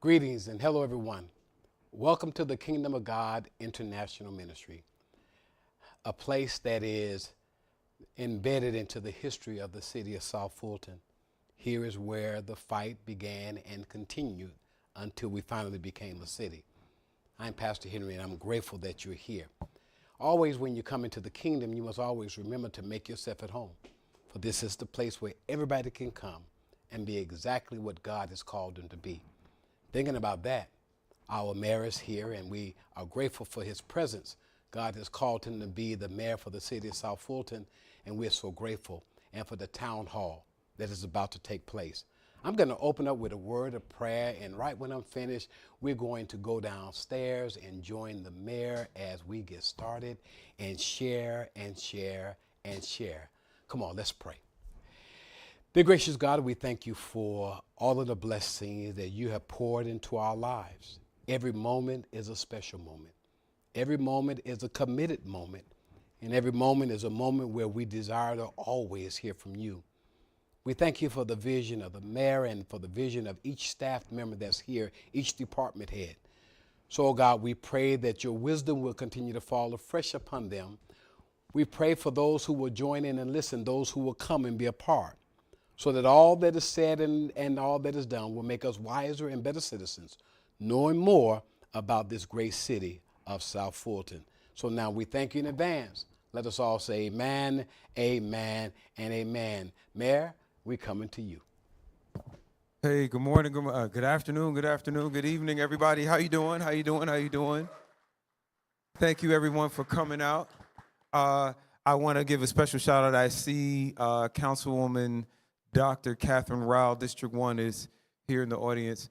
Greetings and hello, everyone. Welcome to the Kingdom of God International Ministry, a place that is embedded into the history of the city of South Fulton. Here is where the fight began and continued until we finally became a city. I'm Pastor Henry, and I'm grateful that you're here. Always, when you come into the kingdom, you must always remember to make yourself at home, for this is the place where everybody can come and be exactly what God has called them to be. Thinking about that, our mayor is here, and we are grateful for his presence. God has called him to be the mayor for the city of South Fulton, and we're so grateful, and for the town hall that is about to take place. I'm going to open up with a word of prayer, and right when I'm finished, we're going to go downstairs and join the mayor as we get started and share and share and share. Come on, let's pray. Dear gracious God, we thank you for all of the blessings that you have poured into our lives. Every moment is a special moment. Every moment is a committed moment. And every moment is a moment where we desire to always hear from you. We thank you for the vision of the mayor and for the vision of each staff member that's here, each department head. So, God, we pray that your wisdom will continue to fall afresh upon them. We pray for those who will join in and listen, those who will come and be a part, so that all that is said and all that is done will make us wiser and better citizens, knowing more about this great city of South Fulton. So now we thank you in advance. Let us all say amen, amen, and amen. Mayor, we're coming to you. Hey, good morning, good afternoon, good evening, everybody. How you doing? How you doing? How you doing? Thank you, everyone, for coming out. I want to give a special shout out. I see Councilwoman Dr. Catherine Rao, District 1, is here in the audience.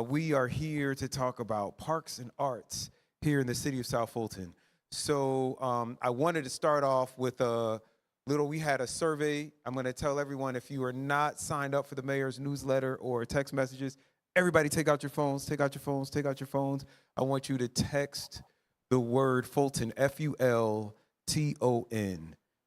We are here to talk about parks and arts here in the city of South Fulton. So I wanted to start off with we had a survey. I'm going to tell everyone, if you are not signed up for the mayor's newsletter or text messages, everybody take out your phones, take out your phones, take out your phones. I want you to text the word Fulton, Fulton,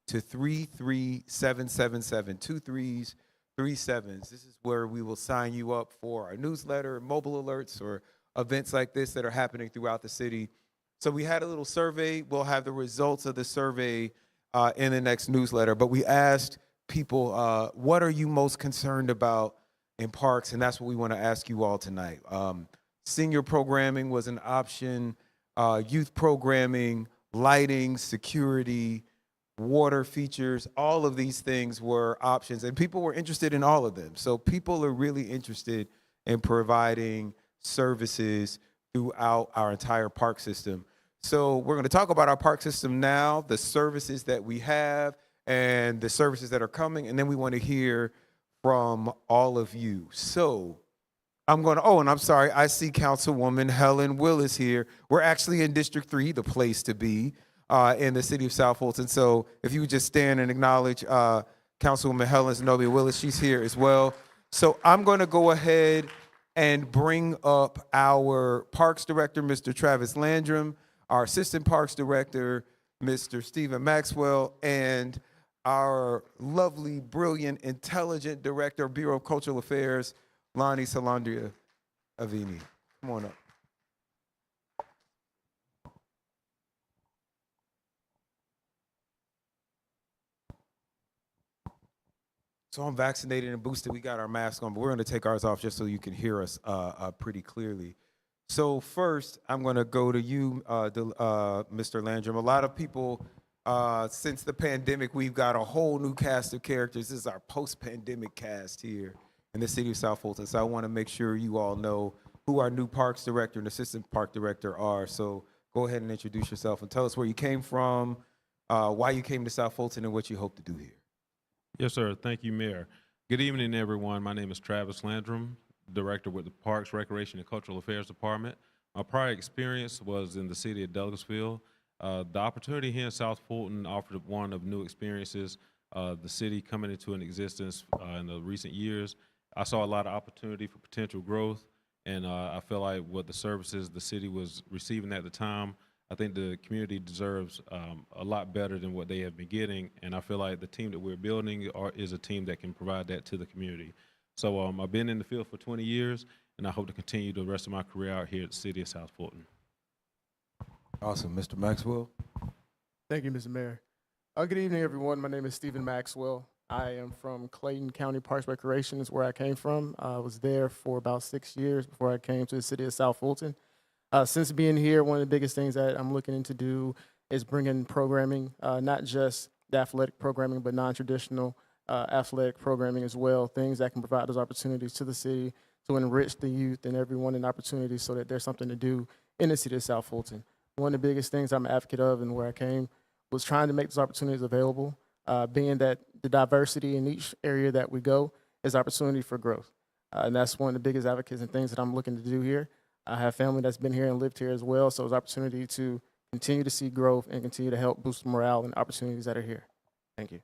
to 33777, 2 3s, 3 7s. This is where we will sign you up for our newsletter, mobile alerts, or events like this that are happening throughout the city. So we had a little survey. We'll have the results of the survey in the next newsletter. But we asked people, what are you most concerned about in parks? And that's what we want to ask you all tonight. Senior programming was an option, youth programming, lighting, security, water features, all of these things were options, and people were interested in all of them. So people are really interested in providing services throughout our entire park system. So we're going to talk about our park system now, the services that we have, and the services that are coming, and then we want to hear from all of you. So I'm going to, and I'm sorry, I see Councilwoman Helen Willis here. We're actually in District 3, the place to be in the city of South Fulton. So if you would just stand and acknowledge Councilwoman Helen Zenobia Willis, she's here as well. So I'm going to go ahead and bring up our Parks Director, Mr. Travis Landrum, our Assistant Parks Director, Mr. Stephen Maxwell, and our lovely, brilliant, intelligent Director of Bureau of Cultural Affairs, Lonnie Salandria Avini. Come on up. So I'm vaccinated and boosted. We got our mask on, but we're going to take ours off just so you can hear us pretty clearly. So first, I'm going to go to you, Mr. Landrum. A lot of people, since the pandemic, we've got a whole new cast of characters. This is our post-pandemic cast here in the city of South Fulton. So I want to make sure you all know who our new Parks Director and Assistant Park Director are. So go ahead and introduce yourself and tell us where you came from, why you came to South Fulton, and what you hope to do here. Yes, sir. Thank you, Mayor. Good evening, everyone. My name is Travis Landrum, Director with the Parks, Recreation, and Cultural Affairs Department. My prior experience was in the city of Douglasville. The opportunity here in South Fulton offered one of new experiences. The city coming into an existence in the recent years, I saw a lot of opportunity for potential growth, and I feel like what the services the city was receiving at the time, I think the community deserves a lot better than what they have been getting, and I feel like the team that we're building is a team that can provide that to the community. So I've been in the field for 20 years, and I hope to continue the rest of my career out here at the City of South Fulton. Awesome. Mr. Maxwell? Thank you, Mr. Mayor. Good evening, everyone. My name is Stephen Maxwell. I am from Clayton County Parks Recreation is where I came from. I was there for about 6 years before I came to the city of South Fulton. Since being here, one of the biggest things that I'm looking to do is bring in programming, not just the athletic programming, but non-traditional athletic programming as well, things that can provide those opportunities to the city to enrich the youth and everyone in opportunities so that there's something to do in the city of South Fulton. One of the biggest things I'm an advocate of and where I came was trying to make those opportunities available, being that the diversity in each area that we go is opportunity for growth. And that's one of the biggest advocates and things that I'm looking to do here. I have family that's been here and lived here as well, so it's opportunity to continue to see growth and continue to help boost morale and opportunities that are here. Thank you.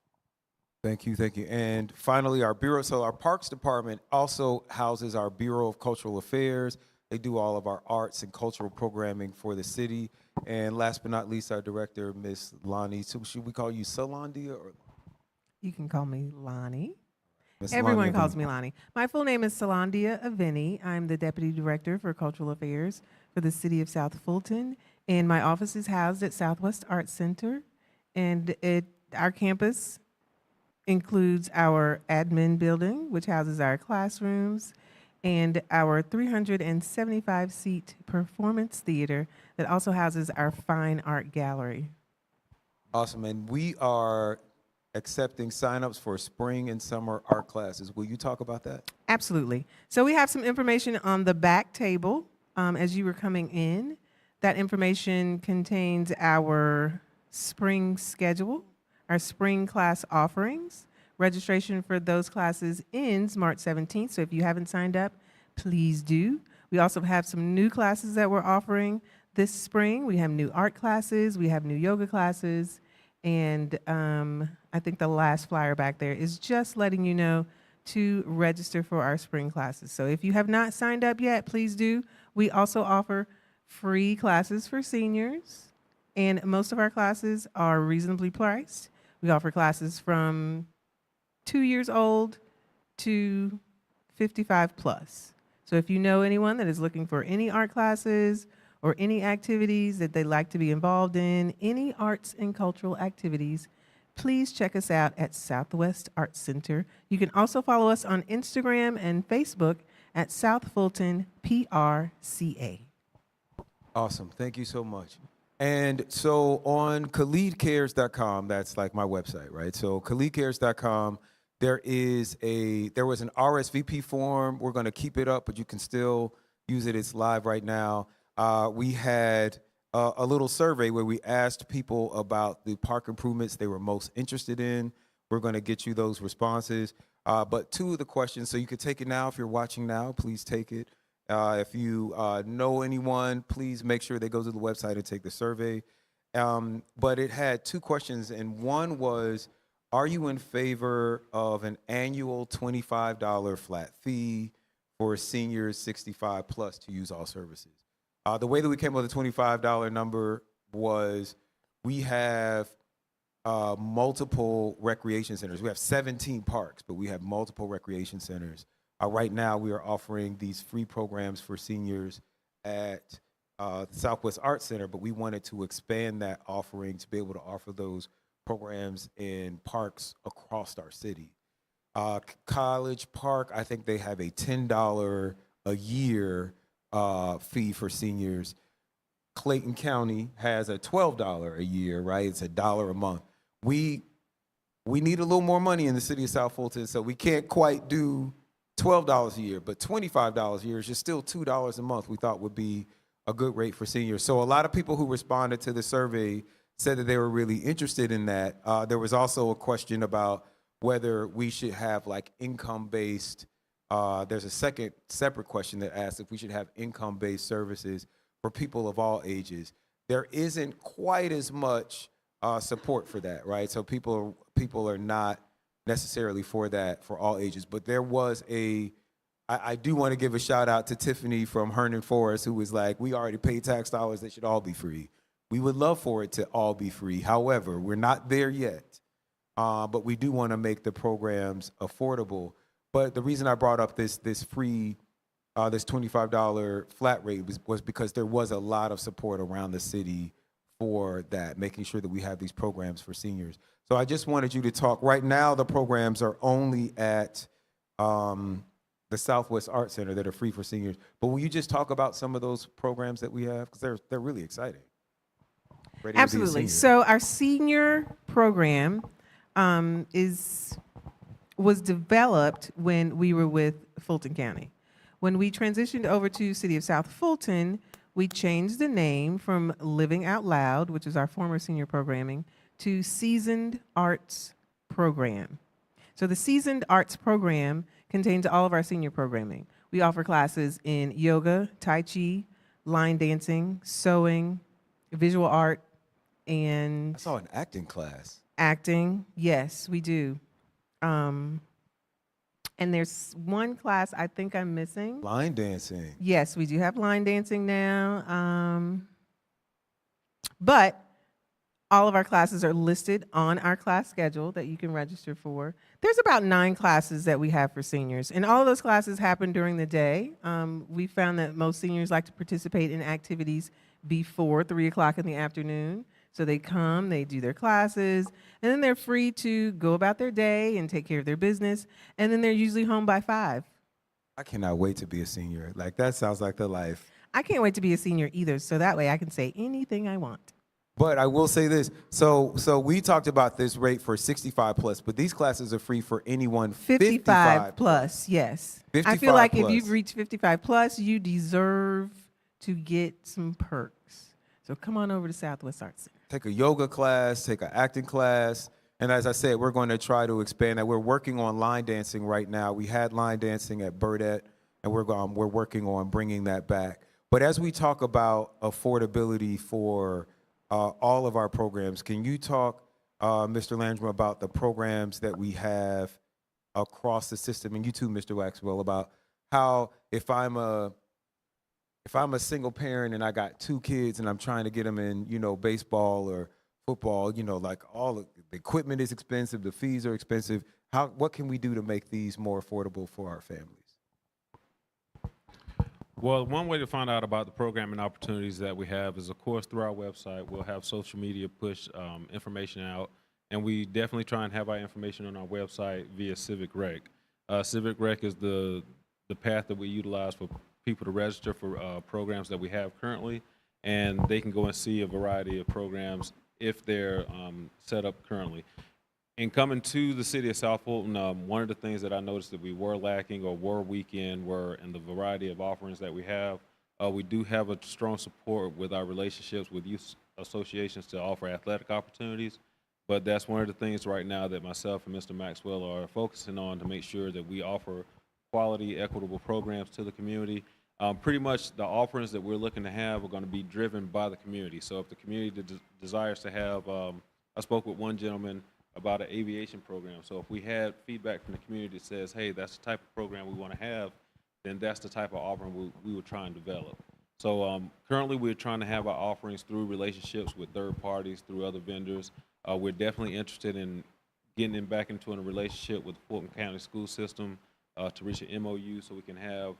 Thank you, thank you. And finally, our Bureau, so our Parks Department also houses our Bureau of Cultural Affairs. They do all of our arts and cultural programming for the city. And last but not least, our director, Miss Lonnie. So should we call you Solandia or? You can call me Lonnie. Miss Everyone Lonnie calls Aveni? me Lonnie. My full name is Solandia Aveni. I'm the Deputy Director for Cultural Affairs for the City of South Fulton. And my office is housed at Southwest Arts Center. And our campus includes our admin building, which houses our classrooms, and our 375-seat performance theater that also houses our fine art gallery. Awesome, and we are accepting signups for spring and summer art classes. Will you talk about that? Absolutely. So we have some information on the back table as you were coming in. That information contains our spring schedule, our spring class offerings. Registration for those classes ends March 17th, so if you haven't signed up, please do. We also have some new classes that we're offering this spring. We have new art classes, we have new yoga classes, and I think the last flyer back there is just letting you know to register for our spring classes. So if you have not signed up yet, please do. We also offer free classes for seniors, and most of our classes are reasonably priced. We offer classes from 2 years old to 55 plus. So if you know anyone that is looking for any art classes or any activities that they'd like to be involved in, any arts and cultural activities, please check us out at Southwest Arts Center. You can also follow us on Instagram and Facebook at South Fulton PRCA. Awesome, thank you so much. And so on KhalidCares.com, that's like my website, right? So KhalidCares.com, there was an RSVP form. We're gonna keep it up, but you can still use it. It's live right now. We had a little survey where we asked people about the park improvements they were most interested in. We're gonna get you those responses. But two of the questions, so you could take it now if you're watching now, please take it. If you know anyone, please make sure they go to the website and take the survey. But it had two questions, and one was, are you in favor of an annual $25 flat fee for seniors 65 plus to use all services? The way that we came up with the $25 number was we have multiple recreation centers. We have 17 parks, but we have multiple recreation centers. Right now, we are offering these free programs for seniors at the Southwest Arts Center, but we wanted to expand that offering to be able to offer those programs in parks across our city. College Park, I think they have a $10 a year fee for seniors. Clayton County has a $12 a year, right? It's $1 a month. We need a little more money in the city of South Fulton, so we can't quite do $12 a year, but $25 a year is just still $2 a month we thought would be a good rate for seniors. So a lot of people who responded to the survey said that they were really interested in that. There was also a question about whether we should have like income-based, there's a second separate question that asked if we should have income-based services for people of all ages. There isn't quite as much support for that, right? So people are not necessarily for that for all ages, but there was I do want to give a shout out to Tiffany from Herndon Forest, who was like, we already pay tax dollars, they should all be free. We would love for it to all be free. However, we're not there yet, but we do want to make the programs affordable. But the reason I brought up this free this $25 flat rate was because there was a lot of support around the city for that, making sure that we have these programs for seniors. So I just wanted you to talk. Right now, the programs are only at the Southwest Art Center that are free for seniors. But will you just talk about some of those programs that we have? Because they're really exciting. Ready to be a Absolutely. senior. So our senior program was developed when we were with Fulton County. When we transitioned over to City of South Fulton, we changed the name from Living Out Loud, which is our former senior programming, to Seasoned Arts Program. So the Seasoned Arts Program contains all of our senior programming. We offer classes in yoga, tai chi, line dancing, sewing, visual art, and I saw an acting class. acting. Yes, we do. And there's one class I think I'm missing. Line dancing. Yes, we do have line dancing now. But all of our classes are listed on our class schedule that you can register for. There's about 9 classes that we have for seniors, and all of those classes happen during the day. We found that most seniors like to participate in activities before 3 o'clock in the afternoon. So they come, they do their classes, and then they're free to go about their day and take care of their business, and then they're usually home by 5. I cannot wait to be a senior. Like, that sounds like the life. I can't wait to be a senior either, so that way I can say anything I want. But I will say this. So we talked about this rate for 65 plus, but these classes are free for anyone 55 plus, yes. I 55 feel like plus. if you've reached 55 plus, you deserve to get some perks. So come on over to Southwest Arts Center. Take a yoga class, take an acting class. And as I said, we're going to try to expand that. We're working on line dancing right now. We had line dancing at Burdette, and we're working on bringing that back. But as we talk about affordability for all of our programs, can you talk, Mr. Landrum, about the programs that we have across the system, and you too, Mr. Maxwell, about how if I'm a single parent and I got 2 kids and I'm trying to get them in, baseball or football, like all of the equipment is expensive, the fees are expensive. What can we do to make these more affordable for our families? Well, one way to find out about the programming opportunities that we have is, of course, through our website. We'll have social media push information out, and we definitely try and have our information on our website via Civic Rec. Civic Rec is the path that we utilize for people to register for programs that we have currently, and they can go and see a variety of programs if they're set up currently. In coming to the city of South Fulton, one of the things that I noticed that we were lacking or were weak in were in the variety of offerings that we have. We do have a strong support with our relationships with youth associations to offer athletic opportunities, but that's one of the things right now that myself and Mr. Maxwell are focusing on to make sure that we offer quality, equitable programs to the community. Pretty much the offerings that we're looking to have are going to be driven by the community. So if the community desires to have, I spoke with one gentleman about an aviation program. So if we had feedback from the community that says, hey, that's the type of program we want to have, then that's the type of offering we would try and develop. So currently we're trying to have our offerings through relationships with third parties, through other vendors. We're definitely interested in getting them back into a relationship with the Fulton County school system to reach an MOU so we can have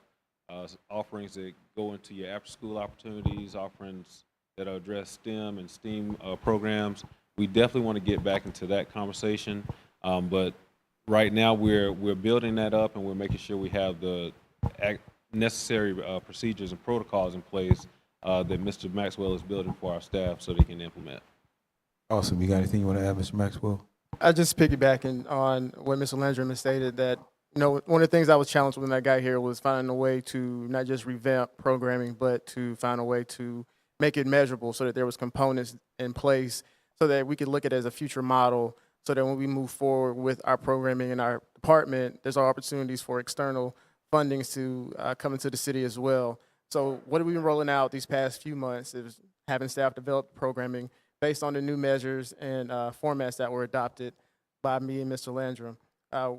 offerings that go into your after-school opportunities, offerings that address STEM and STEAM programs. We definitely want to get back into that conversation, but right now we're building that up, and we're making sure we have the necessary procedures and protocols in place that Mr. Maxwell is building for our staff so they can implement. Awesome. You got anything you want to add, Mr. Maxwell? I just piggybacking on what Mr. Landrum has stated that, one of the things I was challenged with when I got here was finding a way to not just revamp programming, but to find a way to make it measurable so that there was components in place so that we could look at it as a future model so that when we move forward with our programming in our department, there's opportunities for external fundings to come into the city as well. So what have we been rolling out these past few months is having staff develop programming based on the new measures and formats that were adopted by me and Mr. Landrum.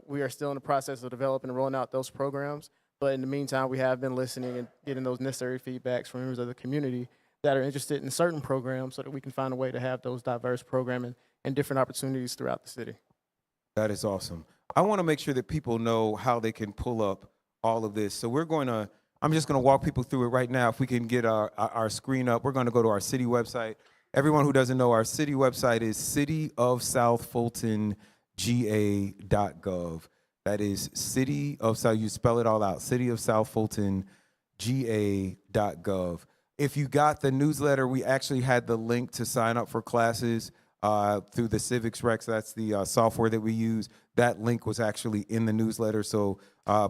We are still in the process of developing and rolling out those programs, but in the meantime, we have been listening and getting those necessary feedbacks from members of the community that are interested in certain programs so that we can find a way to have those diverse programming and different opportunities throughout the city. That is awesome. I want to make sure that people know how they can pull up all of this. So we're going to I'm just going to walk people through it right now. If we can get our screen up, we're going to go to our city website. Everyone who doesn't know, our city website is cityofsouthfultonga.gov. That is City of South, you spell it all out, cityofsouthfultonga.gov. If you got the newsletter, we actually had the link to sign up for classes through the Civics Rex. That's the software that we use. That link was actually in the newsletter, so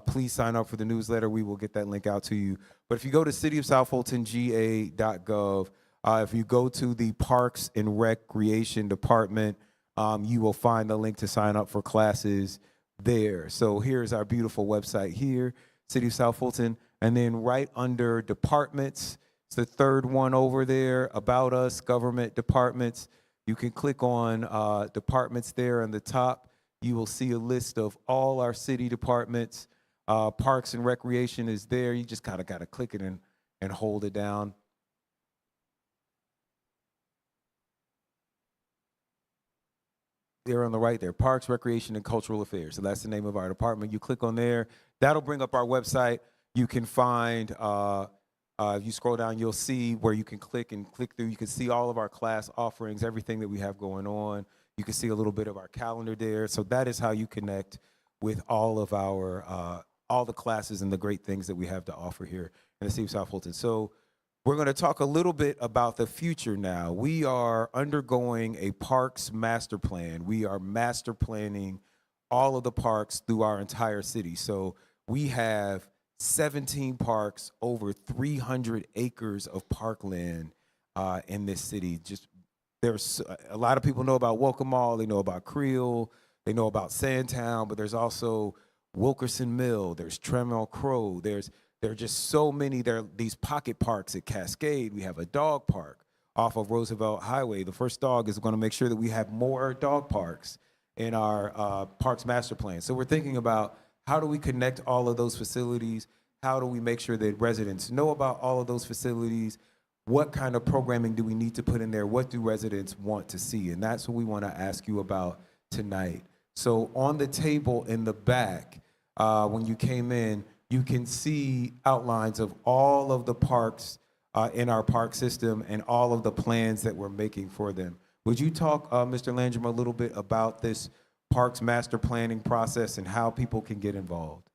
please sign up for the newsletter. We will get that link out to you. But if you go to cityofsouthfultonga.gov, if you go to the Parks and Recreation Department, you will find the link to sign up for classes there. So here's our beautiful website here, City of South Fulton. And then right under departments, it's the third one over there, About Us, Government Departments. You can click on departments there on the top. You will see a list of all our city departments. Parks and Recreation is there. You just kind of got to click it and hold it down. There on the right there, Parks, Recreation, and Cultural Affairs. So that's the name of our department. You click on there. That'll bring up our website. You can find, if you scroll down, you'll see where you can click through. You can see all of our class offerings, everything that we have going on. You can see a little bit of our calendar there. So that is how you connect with all of our, all the classes and the great things that we have to offer here in the city of South Fulton. So we're going to talk a little bit about the future now. We are undergoing a parks master plan. We are master planning all of the parks through our entire city. So we have 17 parks, over 300 acres of parkland in this city. Just there's a lot of people know about Welcome Mall, they know about Creel, they know about Sandtown, but there's also Wilkerson Mill, there's Tremel Crow, there are just so many. There are these pocket parks at Cascade. We have a dog park off of Roosevelt Highway. The First Dog is going to make sure that we have more dog parks in our parks master plan. So we're thinking about how do we connect all of those facilities? How do we make sure that residents know about all of those facilities? What kind of programming do we need to put in there? What do residents want to see? And that's what we want to ask you about tonight. So on the table in the back, when you came in, you can see outlines of all of the parks in our park system and all of the plans that we're making for them. Would you talk, Mr. Landrum, a little bit about this parks master planning process and how people can get involved?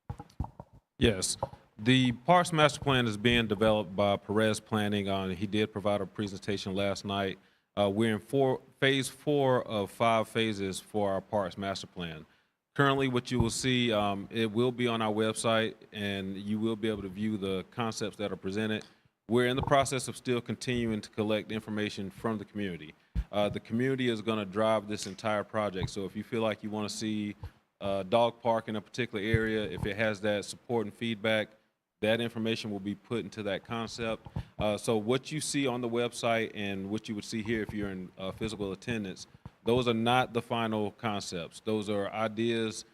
Yes. The Parks Master Plan is being developed by Perez Planning. He did provide a presentation last night. We're in phase 4 of 5 phases for our Parks Master Plan. Currently, what you will see, it will be on our website, and you will be able to view the concepts that are presented. We're in the process of still continuing to collect information from the community. The community is going to drive this entire project, so if you feel like you want to see a dog park in a particular area, if it has that support and feedback, that information will be put into that concept. So what you see on the website and what you would see here if you're in physical attendance, those are not the final concepts. Those are ideas.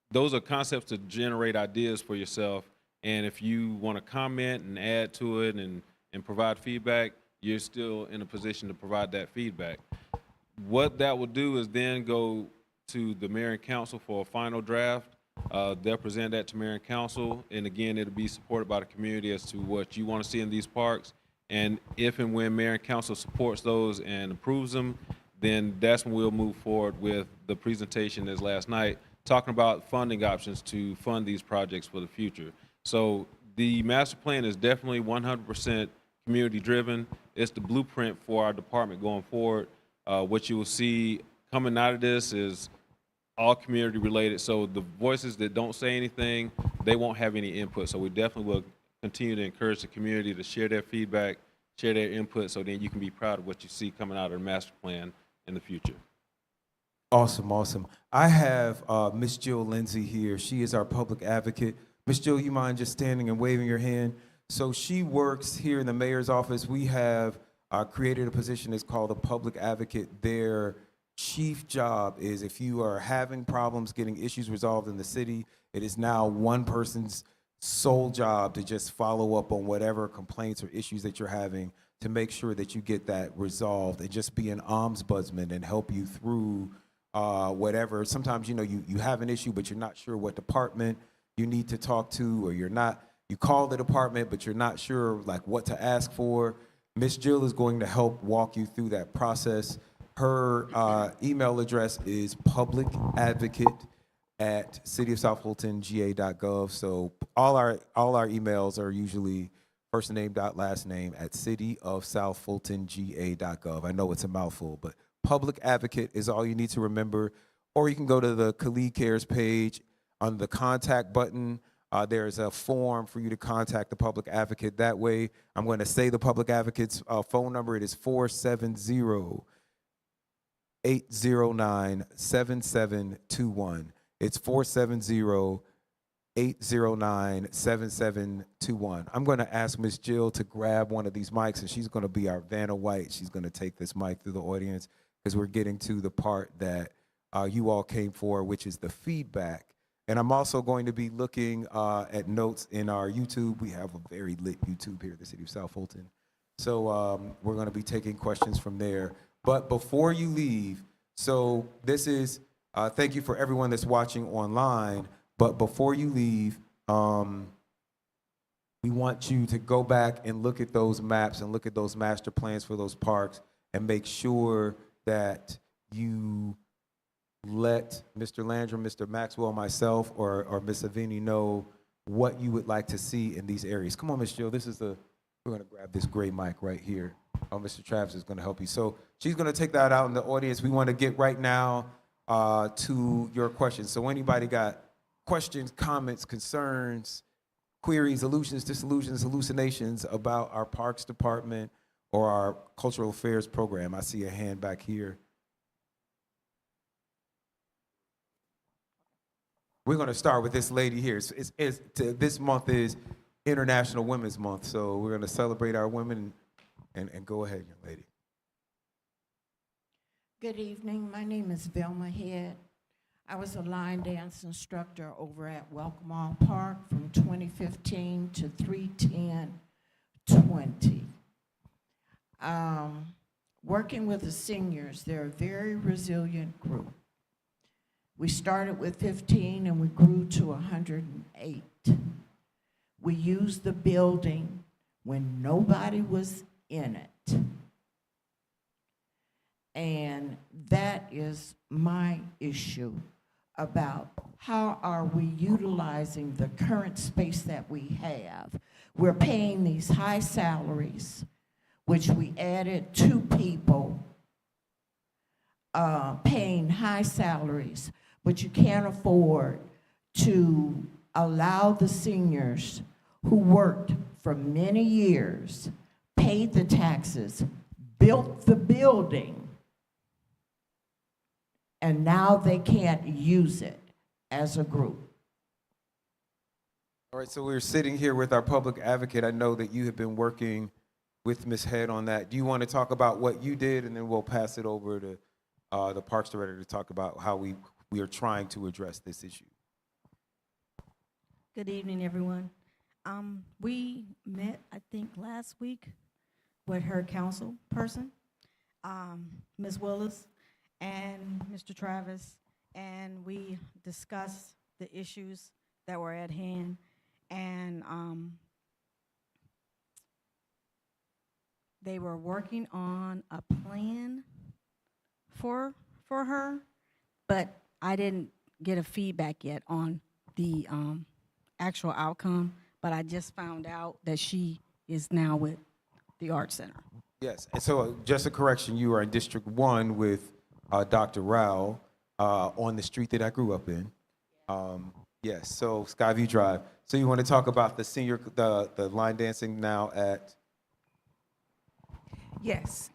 Those are concepts to generate ideas for yourself. And if you want to comment and add to it and provide feedback, you're still in a position to provide that feedback. What that will do is then go to the mayor and council for a final draft. They'll present that to mayor and council. And again, it'll be supported by the community as to what you want to see in these parks. And if and when mayor and council supports those and approves them, then that's when we'll move forward with the presentation as last night, talking about funding options to fund these projects for the future. So the master plan is definitely 100% community driven. It's the blueprint for our department going forward. What you will see coming out of this is all community related. So the voices that don't say anything, they won't have any input. So we definitely will continue to encourage the community to share their feedback, share their input, so then you can be proud of what you see coming out of the master plan in the future. Awesome, awesome. I have Miss Jill Lindsay here. She is our public advocate. Miss Jill, you mind just standing and waving your hand? So she works here in the mayor's office. We have created a position that's called a public advocate. Their chief job is if you are having problems getting issues resolved in the city, it is now one person's sole job to just follow up on whatever complaints or issues that you're having to make sure that you get that resolved and just be an ombudsman and help you through whatever. Sometimes, you know, you have an issue, but you're not sure what department you need to talk to, or you're not you call the department, but you're not sure like what to ask for, Miss Jill is going to help walk you through that process. Her email address is publicadvocate@cityofsouthfultonga.gov. So all our emails are usually first name dot last name at cityofsouthfultonga.gov. I know it's a mouthful, but public advocate is all you need to remember. Or you can go to the Khalid Cares page. On the contact button, there's a form for you to contact the public advocate. That way, I'm going to say the public advocate's phone number. It is 470-809-7721. It's 470-809-7721. I'm going to ask Ms. Jill to grab one of these mics, and she's going to be our Vanna White. She's going to take this mic through the audience because we're getting to the part that you all came for, which is the feedback. And I'm also going to be looking at notes in our YouTube. We have a very lit YouTube here at the City of South Fulton. So we're going to be taking questions from there. But before you leave, so this is, thank you for everyone that's watching online. But before you leave, we want you to go back and look at those maps and look at those master plans for those parks and make sure that you let Mr. Landrum, Mr. Maxwell, myself, or Ms. Avini know what you would like to see in these areas. Come on, Ms. Jill, we're gonna grab this gray mic right here. Oh, Mr. Travis is gonna help you. So she's gonna take that out in the audience. We wanna get right now to your questions. So anybody got questions, comments, concerns, queries, illusions, disillusions, hallucinations about our Parks Department or our Cultural Affairs program? I see a hand back here. We're going to start with this lady here. This month is International Women's Month, so we're going to celebrate our women and go ahead, young lady. Good evening. My name is Velma Head. I was a line dance instructor over at Welcome All Park from 2015 to 3/10/20. Working with the seniors, they're a very resilient group. We started with 15 and we grew to 108. We used the building when nobody was in it. And that is my issue about how are we utilizing the current space that we have. We're paying these high salaries, which we added 2 people paying high salaries, but you can't afford to allow the seniors who worked for many years, paid the taxes, built the building, and now they can't use it as a group. All right, so we're sitting here with our public advocate. I know that you have been working with Ms. Head on that. Do you want to talk about what you did, and then we'll pass it over to the Parks Director to talk about how we are trying to address this issue? Good evening, everyone. We met, I think, last week with her council person, Ms. Willis and Mr. Travis, and we discussed the issues that were at hand, and they were working on a plan for her, but I didn't get a feedback yet on the actual outcome, but I just found out that she is now with the Art Center. Yes, and so just a correction, you are in District 1 with Dr. Rao on the street that I grew up in. Yes, so Skyview Drive. So you want to talk about the line dancing now at? Yes.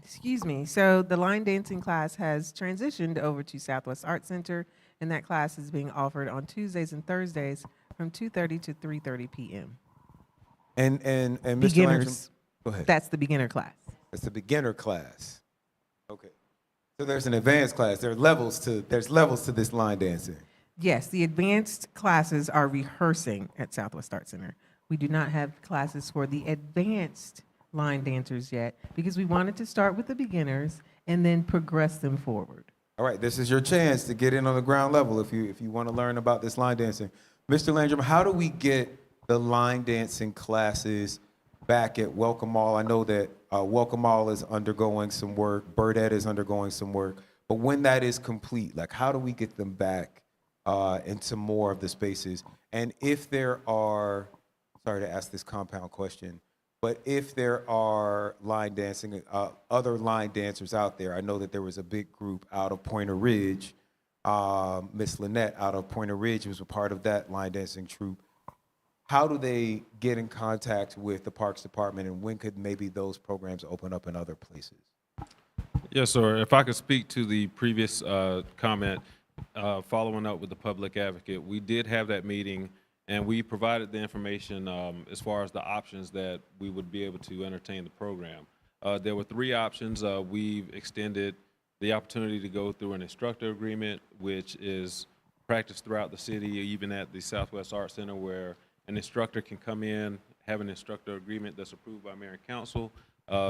Excuse me. So the line dancing class has transitioned over to Southwest Art Center, and that class is being offered on Tuesdays and Thursdays from 2:30 to 3:30 p.m. And Mr. Landrum, Beginners. go ahead. That's the beginner class. It's the beginner class. Okay. So there's an advanced class. There's levels to this line dancing. Yes, the advanced classes are rehearsing at Southwest Art Center. We do not have classes for the advanced line dancers yet because we wanted to start with the beginners and then progress them forward. All right, this is your chance to get in on the ground level if you want to learn about this line dancing. Mr. Landrum, how do we get the line dancing classes back at Welcome All? I know that Welcome All is undergoing some work, Burdette is undergoing some work, but when that is complete, like how do we get them back into more of the spaces? And if there are, sorry to ask this compound question, but if there are line dancing, other line dancers out there, I know that there was a big group out of Pointer Ridge. Miss Lynette out of Pointer Ridge was a part of that line dancing troupe. How do they get in contact with the Parks Department, and when could maybe those programs open up in other places? Yes, sir. If I could speak to the previous comment, following up with the public advocate, we did have that meeting, and we provided the information as far as the options that we would be able to entertain the program. There were 3 options. We've extended the opportunity to go through an instructor agreement, which is practiced throughout the city, even at the Southwest Art Center, where an instructor can come in, have an instructor agreement that's approved by mayor and council,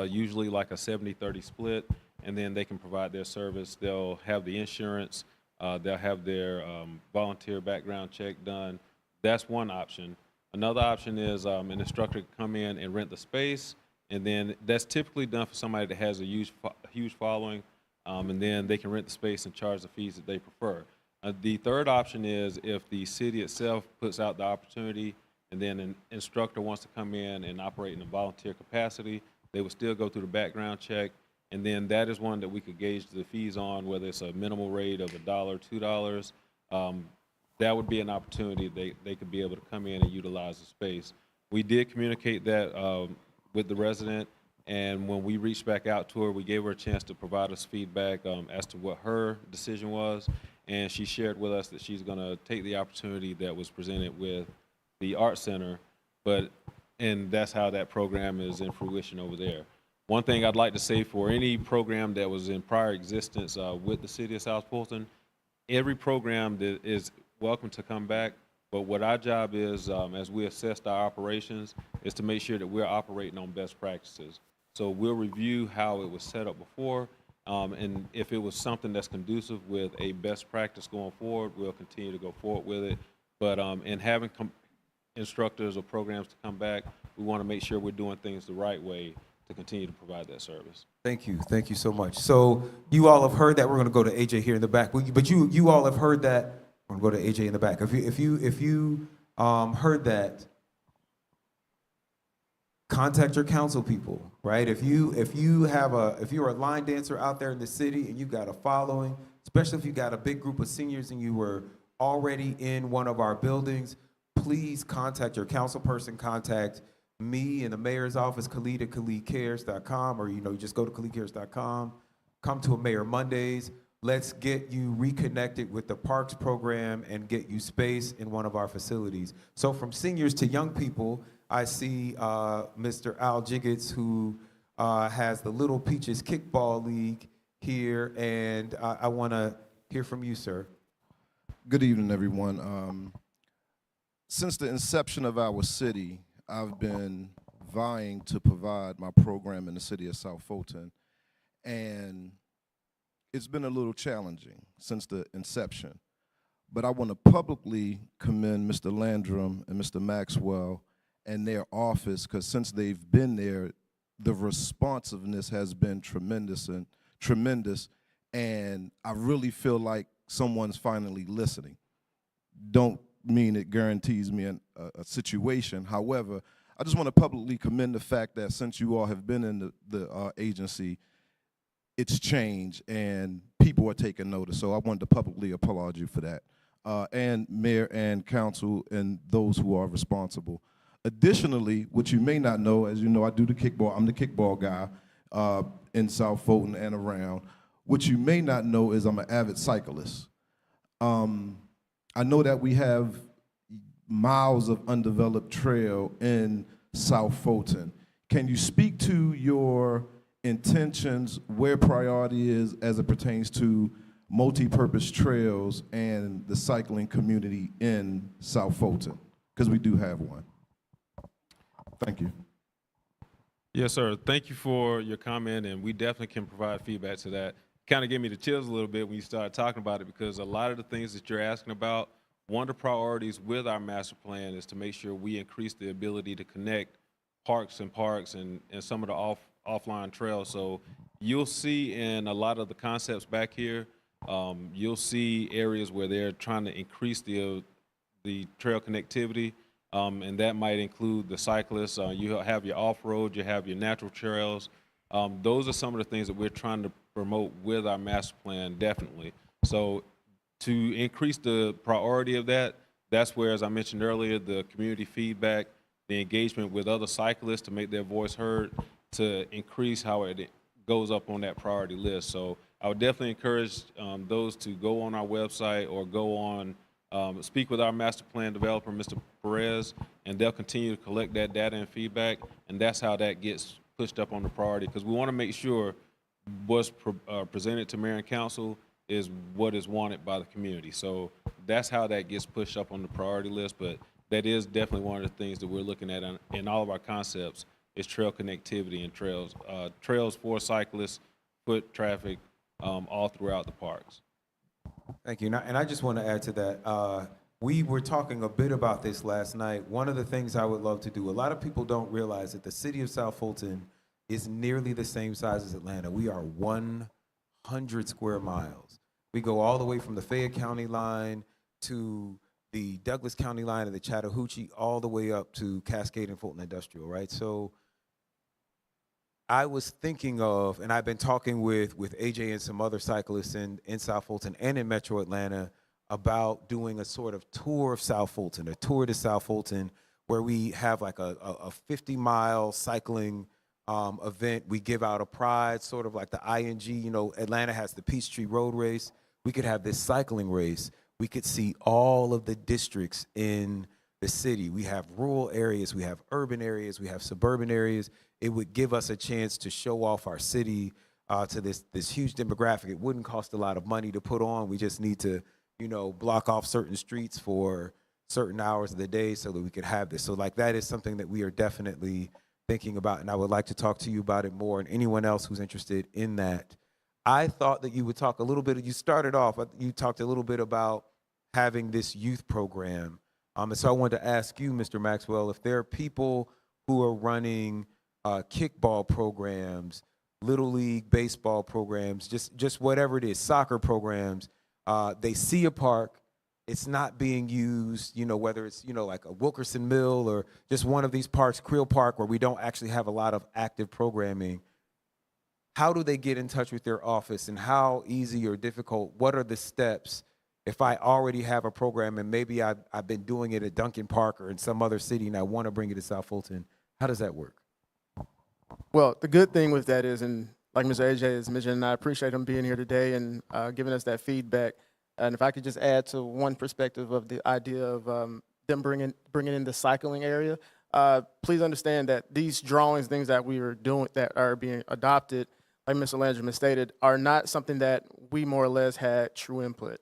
usually like a 70-30 split, and then they can provide their service. They'll have the insurance, they'll have their volunteer background check done. That's one option. Another option is an instructor can come in and rent the space, and then that's typically done for somebody that has a huge following, and then they can rent the space and charge the fees that they prefer. The third option is if the city itself puts out the opportunity and then an instructor wants to come in and operate in a volunteer capacity, they would still go through the background check, and then that is one that we could gauge the fees on, whether it's a minimal rate of $1, $2. That would be an opportunity they could be able to come in and utilize the space. We did communicate that with the resident, and when we reached back out to her, we gave her a chance to provide us feedback as to what her decision was, and she shared with us that she's going to take the opportunity that was presented with the Art Center, and that's how that program is in fruition over there. One thing I'd like to say for any program that was in prior existence with the city of South Fulton, every program that is welcome to come back, but what our job is, as we assess our operations, is to make sure that we're operating on best practices. So we'll review how it was set up before, and if it was something that's conducive with a best practice going forward, we'll continue to go forward with it. But in having instructors or programs to come back, we want to make sure we're doing things the right way to continue to provide that service. Thank you so much. So you all have heard that. We're going to go to AJ here in the back, but you all have heard that. We're going to go to AJ in the back. If you heard that, contact your council people, right? If you're a line dancer out there in the city and you've got a following, especially if you got a big group of seniors and you were already in one of our buildings, please contact your council person, contact me in the mayor's office, Khalid at KhalidCares.com, or you just go to KhalidCares.com, come to a Mayor Mondays. Let's get you reconnected with the Parks program and get you space in one of our facilities. So from seniors to young people, I see Mr. Al Jiggets, who has the Little Peaches Kickball League here, and I want to hear from you, sir. Good evening, everyone. Since the inception of our city, I've been vying to provide my program in the city of South Fulton, and it's been a little challenging since the inception. But I want to publicly commend Mr. Landrum and Mr. Maxwell and their office, because since they've been there, the responsiveness has been tremendous, and I really feel like someone's finally listening. Don't mean it guarantees me a situation. However, I just want to publicly commend the fact that since you all have been in the agency, it's changed and people are taking notice. So I wanted to publicly applaud you for that. And mayor and council and those who are responsible. Additionally, what you may not know, as you know, I do the kickball. I'm the kickball guy in South Fulton and around. What you may not know is I'm an avid cyclist. I know that we have miles of undeveloped trail in South Fulton. Can you speak to your intentions, where priority is as it pertains to multi-purpose trails and the cycling community in South Fulton? Because we do have one. Thank you. Yes, sir. Thank you for your comment, and we definitely can provide feedback to that. Kind of gave me the chills a little bit when you started talking about it, because a lot of the things that you're asking about, one of the priorities with our master plan is to make sure we increase the ability to connect parks and some of the offline trails. So you'll see in a lot of the concepts back here, you'll see areas where they're trying to increase the trail connectivity, and that might include the cyclists. You have your off-road, you have your natural trails. Those are some of the things that we're trying to promote with our master plan, definitely. So to increase the priority of that, that's where, as I mentioned earlier, the community feedback, the engagement with other cyclists to make their voice heard, to increase how it goes up on that priority list. So I would definitely encourage those to go on our website or go on, speak with our master plan developer, Mr. Perez, and they'll continue to collect that data and feedback, and that's how that gets pushed up on the priority, because we want to make sure what's presented to mayor and council is what is wanted by the community. So that's how that gets pushed up on the priority list, but that is definitely one of the things that we're looking at in all of our concepts is trail connectivity and trails for cyclists, foot traffic, all throughout the parks. Thank you. And I just want to add to that. We were talking a bit about this last night. One of the things I would love to do, a lot of people don't realize that the city of South Fulton is nearly the same size as Atlanta. We are 100 square miles. We go all the way from the Fayette County line to the Douglas County line and the Chattahoochee, all the way up to Cascade and Fulton Industrial, right? So I was thinking of, and I've been talking with AJ and some other cyclists in South Fulton and in Metro Atlanta about doing a sort of tour of South Fulton, a tour to South Fulton, where we have like a 50-mile cycling event. We give out a prize, sort of like the ING, you know, Atlanta has the Peachtree Road Race. We could have this cycling race. We could see all of the districts in the city. We have rural areas, we have urban areas, we have suburban areas. It would give us a chance to show off our city to this huge demographic. It wouldn't cost a lot of money to put on. We just need to, you know, block off certain streets for certain hours of the day so that we could have this. So like that is something that we are definitely thinking about, and I would like to talk to you about it more, and anyone else who's interested in that. I thought that you would talk a little bit, you started off, you talked a little bit about having this youth program. And so I wanted to ask you, Mr. Maxwell, if there are people who are running kickball programs, little league baseball programs, just whatever it is, soccer programs, they see a park, it's not being used, you know, whether it's, you know, like a Wilkerson Mill or just one of these parks, Creel Park, where we don't actually have a lot of active programming. How do they get in touch with their office, and how easy or difficult, what are the steps if I already have a program and maybe I've been doing it at Duncan Park or in some other city and I want to bring it to South Fulton? How does that work? Well, the good thing with that is, and like Mr. AJ has mentioned, and I appreciate him being here today and giving us that feedback. And if I could just add to one perspective of the idea of them bringing in the cycling area, please understand that these drawings, things that we are doing that are being adopted, like Mr. Landrum has stated, are not something that we more or less had true input.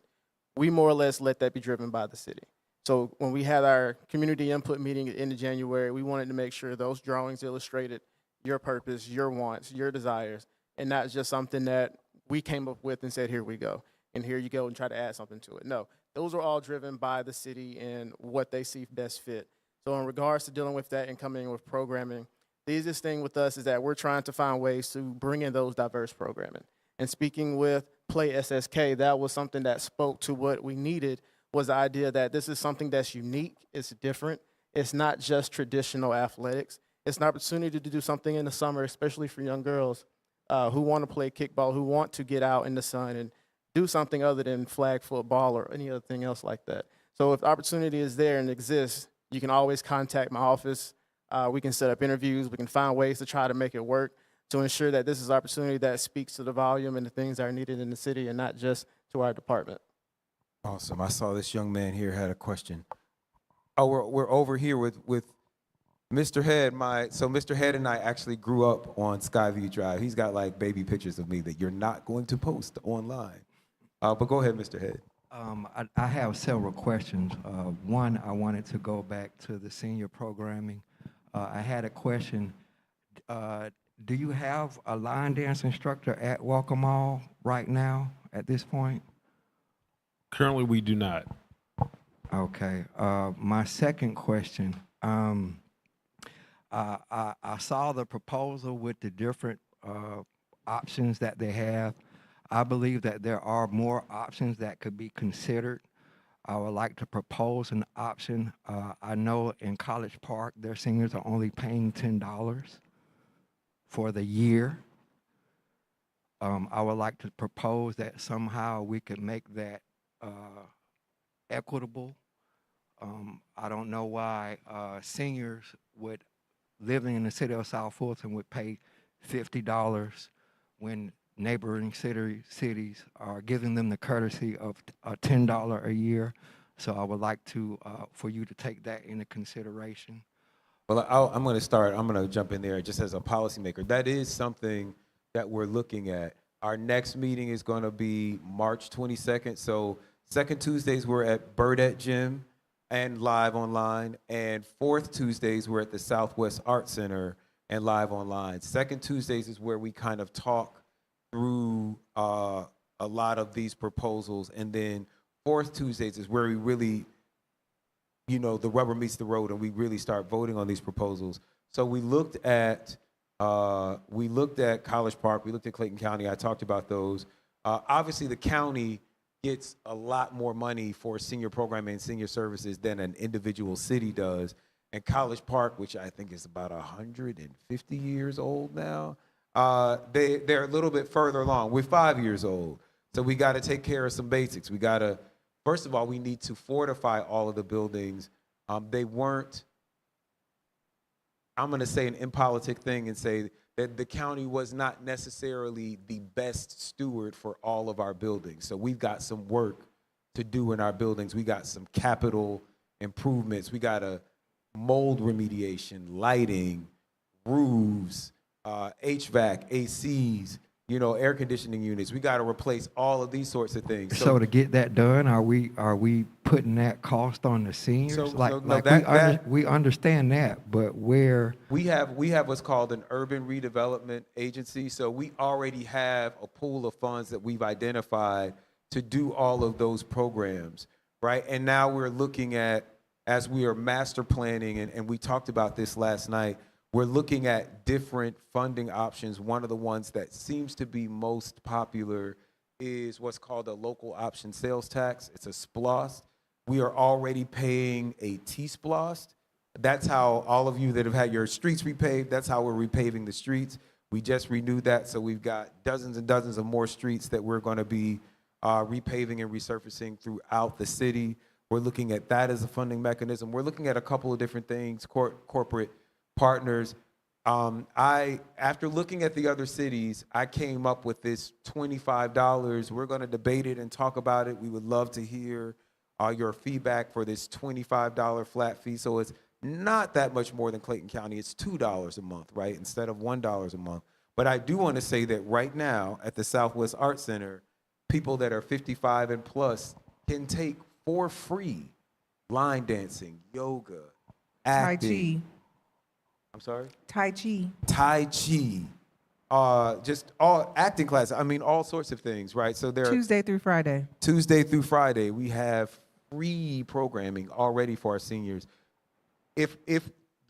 We more or less let that be driven by the city. So when we had our community input meeting at the end of January, we wanted to make sure those drawings illustrated your purpose, your wants, your desires, and not just something that we came up with and said, here we go, and here you go, and try to add something to it. No, those are all driven by the city and what they see best fit. So in regards to dealing with that and coming in with programming, the easiest thing with us is that we're trying to find ways to bring in those diverse programming. And speaking with Play SSK, that was something that spoke to what we needed, was the idea that this is something that's unique, it's different, it's not just traditional athletics. It's an opportunity to do something in the summer, especially for young girls who want to play kickball, who want to get out in the sun and do something other than flag football or any other thing else like that. So if the opportunity is there and exists, you can always contact my office. We can set up interviews. We can find ways to try to make it work to ensure that this is an opportunity that speaks to the volume and the things that are needed in the city and not just to our department. Awesome. I saw this young man here had a question. Oh, we're over here with Mr. Head. So Mr. Head and I actually grew up on Skyview Drive. He's got like baby pictures of me that you're not going to post online. But go ahead, Mr. Head. I have several questions. One, I wanted to go back to the senior programming. I had a question. Do you have a line dance instructor at Welcome All right now at this point? Currently, we do not. Okay. My second question, I saw the proposal with the different options that they have. I believe that there are more options that could be considered. I would like to propose an option. I know in College Park, their seniors are only paying $10 for the year. I would like to propose that somehow we could make that equitable. I don't know why seniors would living in the city of South Fulton would pay $50 when neighboring cities are giving them the courtesy of a $10 a year. So I would like to for you to take that into consideration. Well, I'm going to jump in there just as a policymaker. That is something that we're looking at. Our next meeting is going to be March 22nd. So second Tuesdays, we're at Burdette Gym and live online. And fourth Tuesdays, we're at the Southwest Art Center and live online. Second Tuesdays is where we kind of talk through a lot of these proposals. And then fourth Tuesdays is where we really, the rubber meets the road and we really start voting on these proposals. So we looked at College Park, we looked at Clayton County, I talked about those. Obviously the county gets a lot more money for senior programming and senior services than an individual city does. And College Park, which I think is about 150 years old now, they're a little bit further along. We're 5 years old. So we got to take care of some basics. First of all, we need to fortify all of the buildings. They weren't, I'm going to say an impolitic thing and say that the county was not necessarily the best steward for all of our buildings. So we've got some work to do in our buildings. We got some capital improvements. We got a mold remediation, lighting, roofs, HVAC, ACs, air conditioning units. We got to replace all of these sorts of things. So to get that done, are we putting that cost on the seniors? We understand that, but where we have what's called an urban redevelopment agency. So we already have a pool of funds that we've identified to do all of those programs, right? And now we're looking at, as we are master planning, and we talked about this last night, we're looking at different funding options. One of the ones that seems to be most popular is what's called a local option sales tax. It's a SPLOST. We are already paying a T-SPLOST. That's how all of you that have had your streets repaved, that's how we're repaving the streets. We just renewed that, so we've got dozens and dozens of more streets that we're going to be repaving and resurfacing throughout the city. We're looking at that as a funding mechanism. We're looking at a couple of different things, corporate partners. After looking at the other cities, I came up with this $25. We're going to debate it and talk about it. We would love to hear your feedback for this $25 flat fee. So it's not that much more than Clayton County. It's $2 a month, right, instead of $1 a month. But I do want to say that right now at the Southwest Art Center, people that are 55 and plus can take for free line dancing, yoga, acting. Tai Chi. I'm sorry? Tai Chi. Tai Chi. Just all acting classes. I mean, all sorts of things, right? So there Tuesday through Friday. Tuesday through Friday, we have free programming already for our seniors. If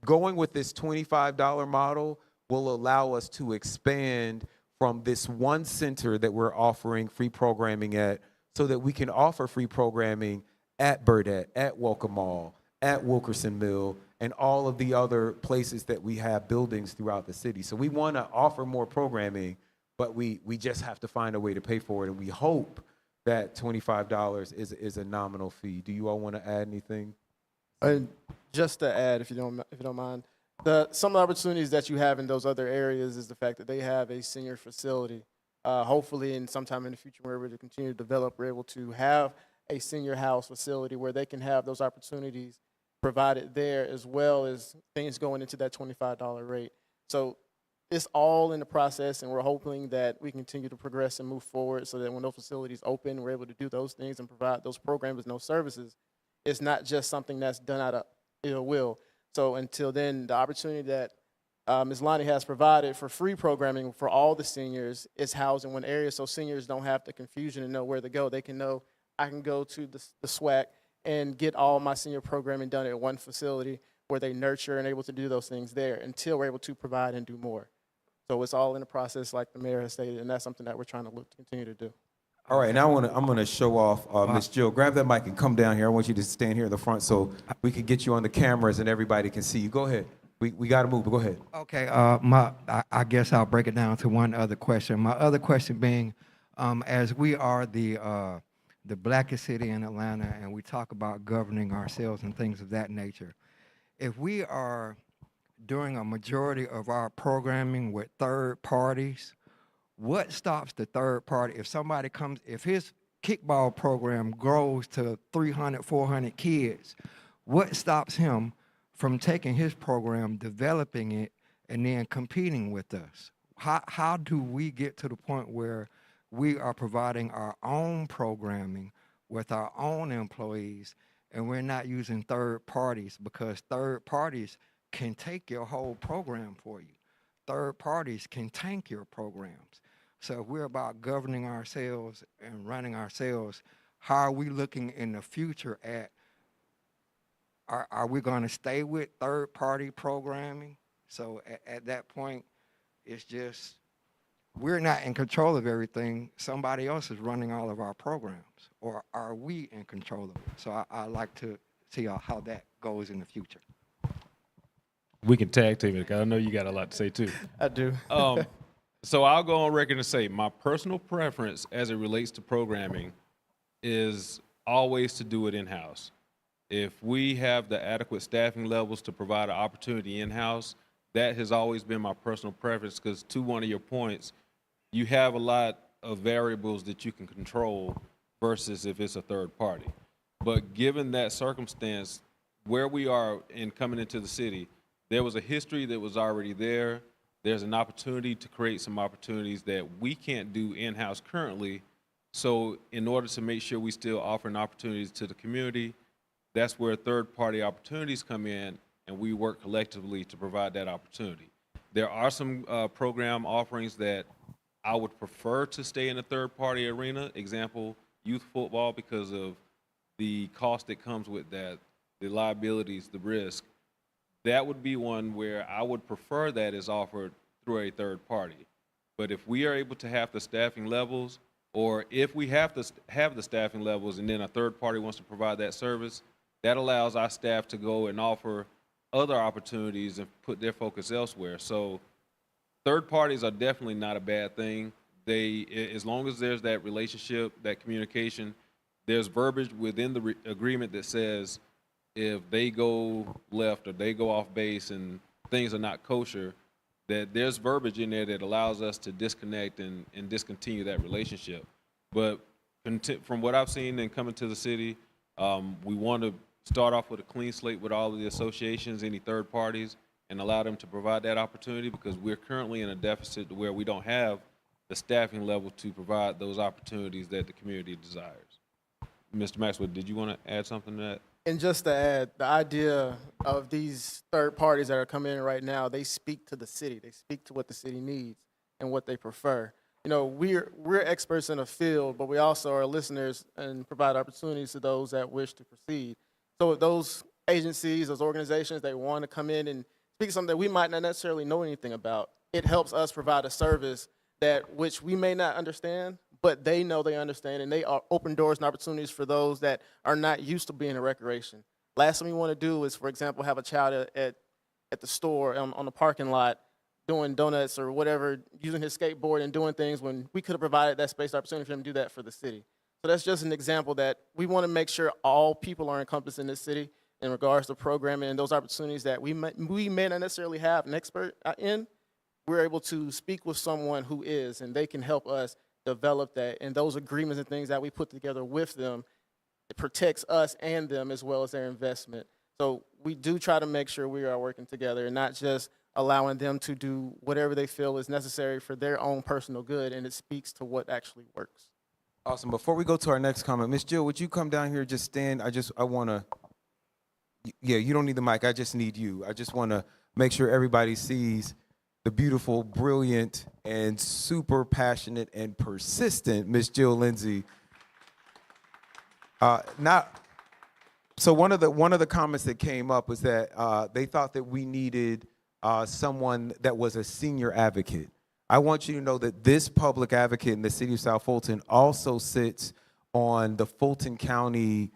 going with this $25 model will allow us to expand from this one center that we're offering free programming at, so that we can offer free programming at Burdette, at Welcome Mall, at Wilkerson Mill, and all of the other places that we have buildings throughout the city. So we want to offer more programming, but we just have to find a way to pay for it, and we hope that $25 is a nominal fee. Do you all want to add anything? Just to add, if you don't mind, some of the opportunities that you have in those other areas is the fact that they have a senior facility. Hopefully, in sometime in the future, we're able to continue to develop, we're able to have a senior house facility where they can have those opportunities provided there, as well as things going into that $25 rate. So it's all in the process, and we're hoping that we continue to progress and move forward so that when those facilities open, we're able to do those things and provide those programs and those services. It's not just something that's done out of ill will. So until then, the opportunity that Ms. Lonnie has provided for free programming for all the seniors is housed in one area, so seniors don't have the confusion and know where to go. They can know, I can go to the SWAC and get all my senior programming done at one facility where they nurture and able to do those things there until we're able to provide and do more. So it's all in the process, like the mayor has stated, and that's something that we're trying to look to continue to do. All right, now I'm gonna show off Miss Jill. Grab that mic and come down here. I want you to stand here in the front so we can get you on the cameras and everybody can see you. Go ahead. We got to move, but go ahead. Okay, I guess I'll break it down to one other question. My other question being, as we are the blackest city in Atlanta, and we talk about governing ourselves and things of that nature, if we are doing a majority of our programming with third parties, what stops the third party? If somebody comes, if his kickball program grows to 300, 400 kids, what stops him from taking his program, developing it, and then competing with us? How do we get to the point where we are providing our own programming with our own employees, and we're not using third parties, because third parties can take your whole program for you. Third parties can tank your programs. So if we're about governing ourselves and running ourselves, how are we looking in the future at, are we going to stay with third-party programming? So at that point, it's just, we're not in control of everything. Somebody else is running all of our programs. Or are we in control of it? So I like to see how that goes in the future. We can tag team it, because I know you got a lot to say too. I do. So I'll go on record and say my personal preference as it relates to programming is always to do it in-house. If we have the adequate staffing levels to provide an opportunity in-house, that has always been my personal preference, because to one of your points, you have a lot of variables that you can control versus if it's a third party. But given that circumstance, where we are in coming into the city, there was a history that was already there. There's an opportunity to create some opportunities that we can't do in-house currently. So in order to make sure we still offering opportunities to the community, that's where third-party opportunities come in, and we work collectively to provide that opportunity. There are some program offerings that I would prefer to stay in the third-party arena. Example, youth football, because of the cost that comes with that, the liabilities, the risk. That would be one where I would prefer that is offered through a third party. But if we are able to have the staffing levels, or if we have to have the staffing levels and then a third party wants to provide that service, that allows our staff to go and offer other opportunities and put their focus elsewhere. So third parties are definitely not a bad thing. As long as there's that relationship, that communication, there's verbiage within the agreement that says if they go left or they go off base and things are not kosher, that there's verbiage in there that allows us to disconnect and discontinue that relationship. But from what I've seen and coming to the city, we want to start off with a clean slate with all of the associations, any third parties, and allow them to provide that opportunity, because we're currently in a deficit where we don't have the staffing level to provide those opportunities that the community desires. Mr. Maxwell, did you want to add something to that? And just to add, the idea of these third parties that are coming in right now, they speak to the city. They speak to what the city needs and what they prefer. You know, we're experts in a field, but we also are listeners and provide opportunities to those that wish to proceed. So if those agencies, those organizations, they want to come in and speak something that we might not necessarily know anything about, it helps us provide a service that which we may not understand, but they know they understand, and they are open doors and opportunities for those that are not used to being in recreation. Last thing we want to do is, for example, have a child at the store on the parking lot doing donuts or whatever, using his skateboard and doing things when we could have provided that space opportunity for him to do that for the city. So that's just an example that we want to make sure all people are encompassed in this city in regards to programming and those opportunities that we may not necessarily have an expert in. We're able to speak with someone who is, and they can help us develop that. And those agreements and things that we put together with them, it protects us and them as well as their investment. So we do try to make sure we are working together and not just allowing them to do whatever they feel is necessary for their own personal good, and it speaks to what actually works. Awesome. Before we go to our next comment, Ms. Jill, would you come down here, just stand? I want to, yeah, you don't need the mic. I just need you. I just want to make sure everybody sees the beautiful, brilliant, and super passionate and persistent Ms. Jill Lindsay. So one of the comments that came up was that they thought that we needed someone that was a senior advocate. I want you to know that this public advocate in the city of South Fulton also sits on the Fulton County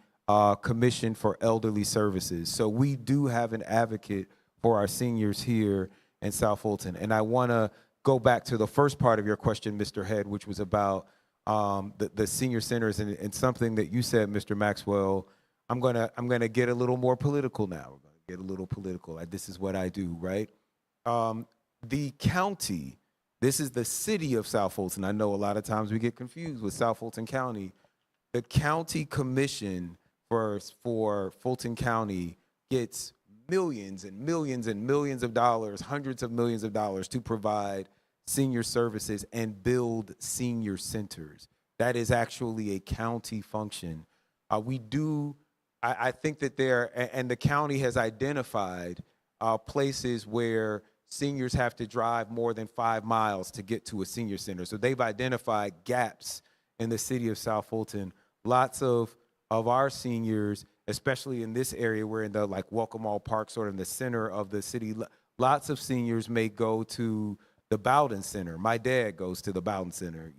Commission for Elderly Services. So we do have an advocate for our seniors here in South Fulton. And I want to go back to the first part of your question, Mr. Head, which was about the senior centers and something that you said, Mr. Maxwell. I'm gonna get a little more political now. We're gonna get a little political. This is what I do, right? The county. This is the city of South Fulton. I know a lot of times we get confused with South Fulton County. The county commission for Fulton County gets millions and millions and millions of dollars, hundreds of millions of dollars to provide senior services and build senior centers. That is actually a county function. I think that and the county has identified places where seniors have to drive more than 5 miles to get to a senior center. So they've identified gaps in the city of South Fulton. Lots of our seniors, especially in this area, we're in the like Welcome All Park, sort of in the center of the city. Lots of seniors may go to the Bowden Center. My dad goes to the Bowden Center.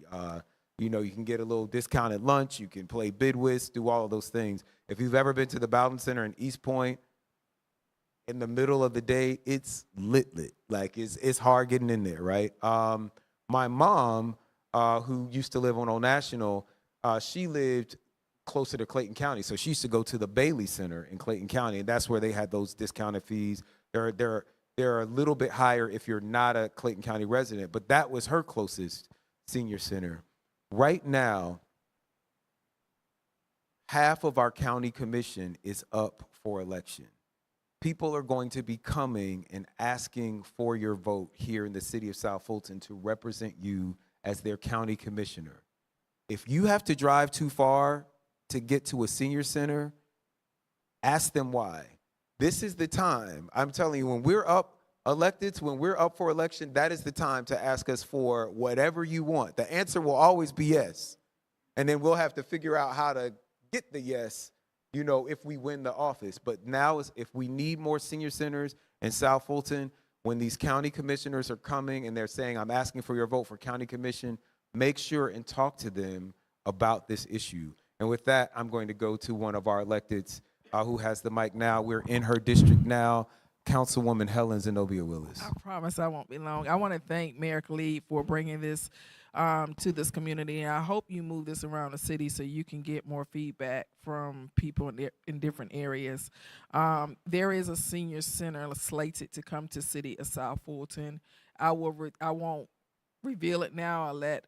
You know, you can get a little discounted lunch. You can play bid whist, do all of those things. If you've ever been to the Bowden Center in East Point, in the middle of the day, it's lit. Like it's hard getting in there, right? My mom, who used to live on Old National, she lived closer to Clayton County, so she used to go to the Bailey Center in Clayton County, and that's where they had those discounted fees. They're a little bit higher if you're not a Clayton County resident, but that was her closest senior center. Right now, half of our county commission is up for election. People are going to be coming and asking for your vote here in the city of South Fulton to represent you as their county commissioner. If you have to drive too far to get to a senior center, ask them why. This is the time. I'm telling you, when we're up elected, when we're up for election, that is the time to ask us for whatever you want. The answer will always be yes. And then we'll have to figure out how to get the yes, you know, if we win the office. But now, if we need more senior centers in South Fulton, when these county commissioners are coming and they're saying, I'm asking for your vote for county commission, make sure and talk to them about this issue. And with that, I'm going to go to one of our electeds who has the mic now. We're in her district now, Councilwoman Helen Zenobia Willis. I promise I won't be long. I want to thank Mayor Khalid for bringing this to this community, and I hope you move this around the city so you can get more feedback from people in different areas. There is a senior center slated to come to City of South Fulton. I won't reveal it now. I'll let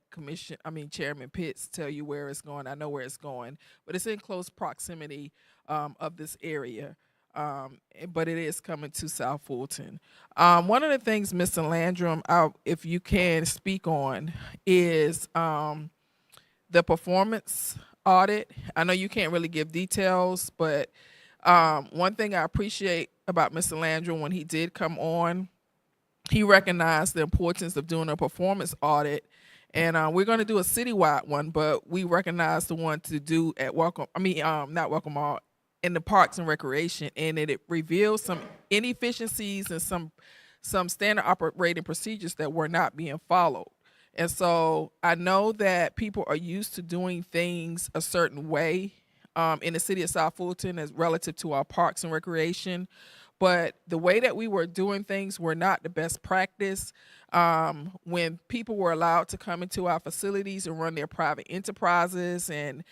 Chairman Pitts tell you where it's going. I know where it's going, but it's in close proximity of this area. But it is coming to South Fulton. One of the things, Mr. Landrum, if you can speak on, is the performance audit. I know you can't really give details, but one thing I appreciate about Mr. Landrum, when he did come on, he recognized the importance of doing a performance audit. And we're going to do a citywide one, but we recognize the one to do at not Welcome All, in the Parks and Recreation, and it reveals some inefficiencies and some standard operating procedures that were not being followed. And so I know that people are used to doing things a certain way in the city of South Fulton as relative to our Parks and Recreation, but the way that we were doing things were not the best practice. When people were allowed to come into our facilities and run their private enterprises and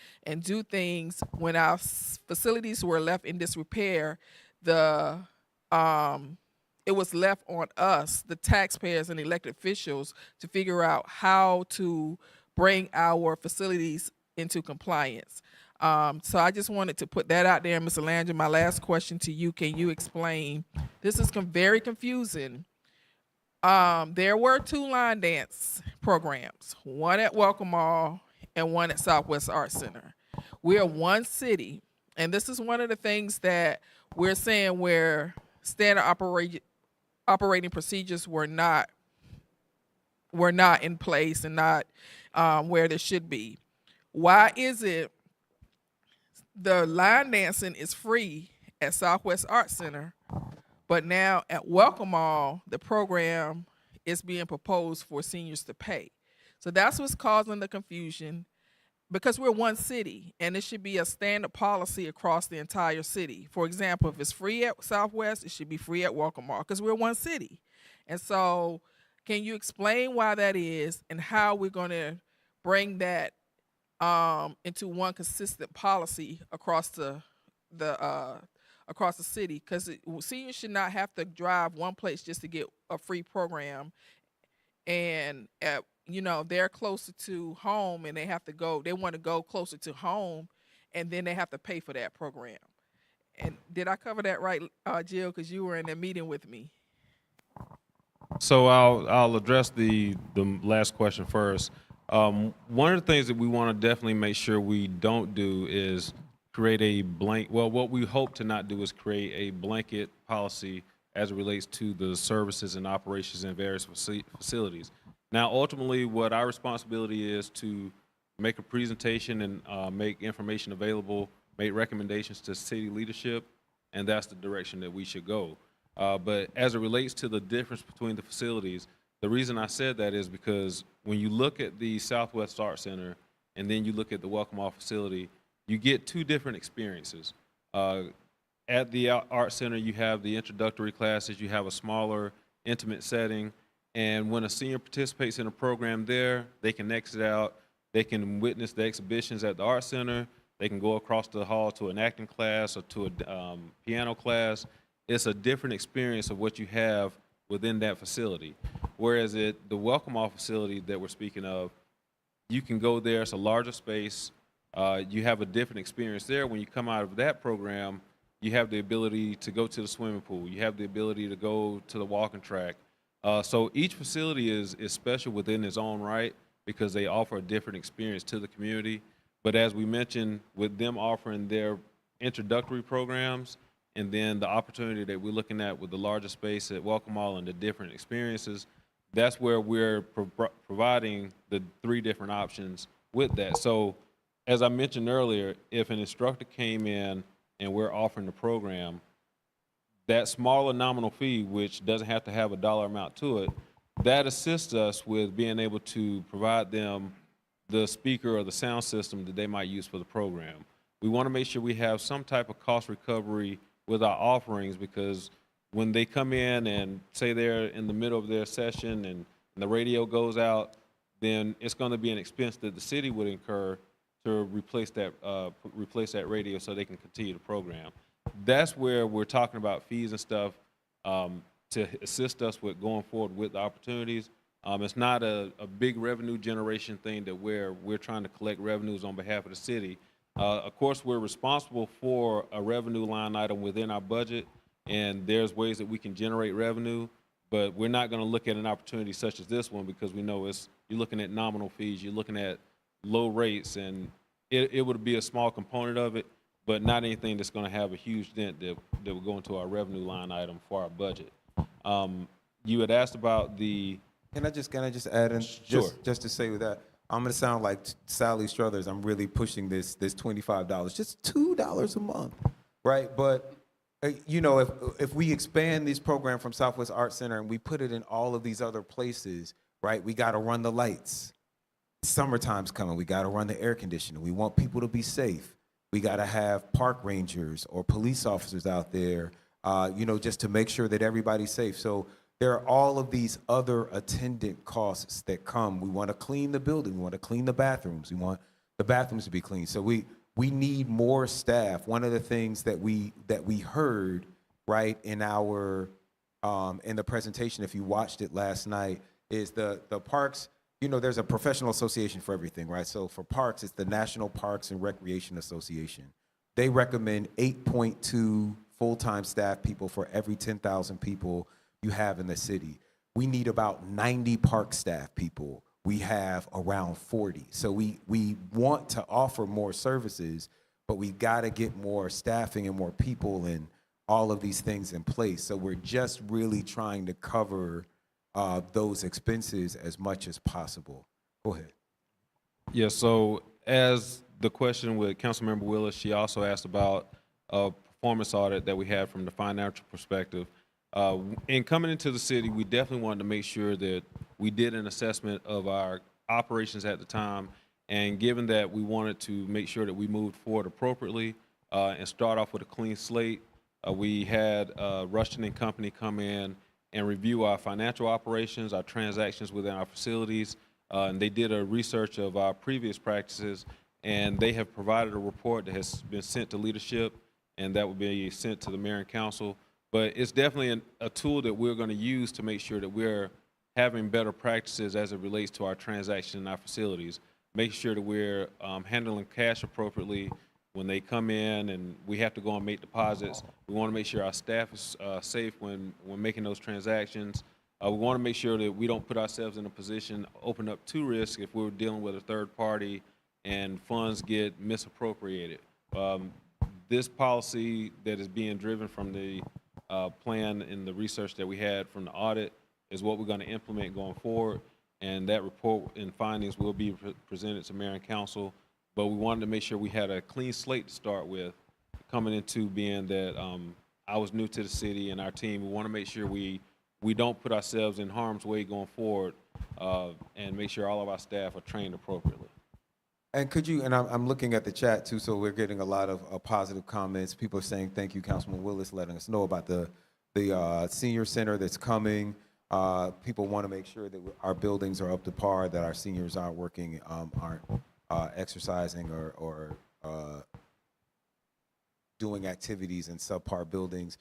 do things, when our facilities were left in disrepair, it was left on us, the taxpayers and elected officials, to figure out how to bring our facilities into compliance. So I just wanted to put that out there, Mr. Landrum. My last question to you, can you explain? This is very confusing. There were 2 line dance programs, one at Welcome All and one at Southwest Arts Center. We are one city, and this is one of the things that we're saying where standard operating procedures were not in place and not where they should be. Why is it the line dancing is free at Southwest Art Center, but now at Welcome All, the program is being proposed for seniors to pay. So that's what's causing the confusion, because we're one city and it should be a standard policy across the entire city. For example, if it's free at Southwest, it should be free at Welcome All, because we're one city. And so can you explain why that is and how we're going to bring that into one consistent policy across the city? Because seniors should not have to drive one place just to get a free program, and they're closer to home and they want to go closer to home, and then they have to pay for that program. And did I cover that right, Jill? Because you were in the meeting with me. So I'll address the last question first. One of the things that we want to definitely make sure we don't do is create a what we hope to not do is create a blanket policy as it relates to the services and operations in various facilities. Now, ultimately, what our responsibility is to make a presentation and make information available, make recommendations to city leadership, and that's the direction that we should go. But as it relates to the difference between the facilities, the reason I said that is because when you look at the Southwest Art Center and then you look at the Welcome All facility, you get two different experiences. At the Art Center, you have the introductory classes, you have a smaller, intimate setting, and when a senior participates in a program there, they can exit out, they can witness the exhibitions at the Art Center, they can go across the hall to an acting class or to a piano class. It's a different experience of what you have within that facility. Whereas at the Welcome All facility that we're speaking of, you can go there, it's a larger space, you have a different experience there. When you come out of that program, you have the ability to go to the swimming pool, you have the ability to go to the walking track. So each facility is special within its own right because they offer a different experience to the community. But as we mentioned, with them offering their introductory programs, and then the opportunity that we're looking at with the larger space at Welcome All and the different experiences, that's where we're providing the three different options with that. So as I mentioned earlier, if an instructor came in and we're offering the program, that smaller nominal fee, which doesn't have to have a dollar amount to it, that assists us with being able to provide them the speaker or the sound system that they might use for the program. We want to make sure we have some type of cost recovery with our offerings, because when they come in and say they're in the middle of their session and the radio goes out, then it's going to be an expense that the city would incur to replace that radio so they can continue the program. That's where we're talking about fees and stuff to assist us with going forward with the opportunities. It's not a big revenue generation thing that we're trying to collect revenues on behalf of the city. Of course, we're responsible for a revenue line item within our budget, and there's ways that we can generate revenue, but we're not going to look at an opportunity such as this one because we know you're looking at nominal fees, you're looking at low rates, and it would be a small component of it, but not anything that's going to have a huge dent that will go into our revenue line item for our budget. You had asked about the... Can I just add in? Sure. Just to say with that, I'm going to sound like Sally Struthers. I'm really pushing this $25, just $2 a month, right? But if we expand this program from Southwest Art Center and we put it in all of these other places, right? We got to run the lights. Summertime's coming. We got to run the air conditioning. We want people to be safe. We got to have park rangers or police officers out there, just to make sure that everybody's safe. So there are all of these other attendant costs that come. We want to clean the building. We want to clean the bathrooms. We want the bathrooms to be clean. So we need more staff. One of the things that we heard, right, in our in the presentation, if you watched it last night, is the parks. There's a professional association for everything, right? So for parks, it's the National Parks and Recreation Association. They recommend 8.2 full-time staff people for every 10,000 people you have in the city. We need about 90 park staff people. We have around 40. So we want to offer more services, but we got to get more staffing and more people and all of these things in place. So we're just really trying to cover those expenses as much as possible. Go ahead. Yeah, so as the question with Councilmember Willis, she also asked about a performance audit that we had from the financial perspective. In coming into the city, we definitely wanted to make sure that we did an assessment of our operations at the time, and given that we wanted to make sure that we moved forward appropriately and start off with a clean slate, we had Rushton and Company come in and review our financial operations, our transactions within our facilities, and they did a research of our previous practices, and they have provided a report that has been sent to leadership, and that will be sent to the mayor and council. But it's definitely a tool that we're going to use to make sure that we're having better practices as it relates to our transactions in our facilities. Make sure that we're handling cash appropriately when they come in and we have to go and make deposits. We want to make sure our staff is safe when making those transactions. We want to make sure that we don't put ourselves in a position, open up to risk if we're dealing with a third party and funds get misappropriated. This policy that is being driven from the plan and the research that we had from the audit is what we're going to implement going forward, and that report and findings will be presented to mayor and council. But we wanted to make sure we had a clean slate to start with, coming into being that I was new to the city and our team. We want to make sure we don't put ourselves in harm's way going forward, and make sure all of our staff are trained appropriately. And could you, and I'm looking at the chat too, so we're getting a lot of positive comments. People are saying, thank you, Councilman Willis, letting us know about the senior center that's coming. People want to make sure that our buildings are up to par, that our seniors aren't working, aren't exercising or doing activities in subpar buildings.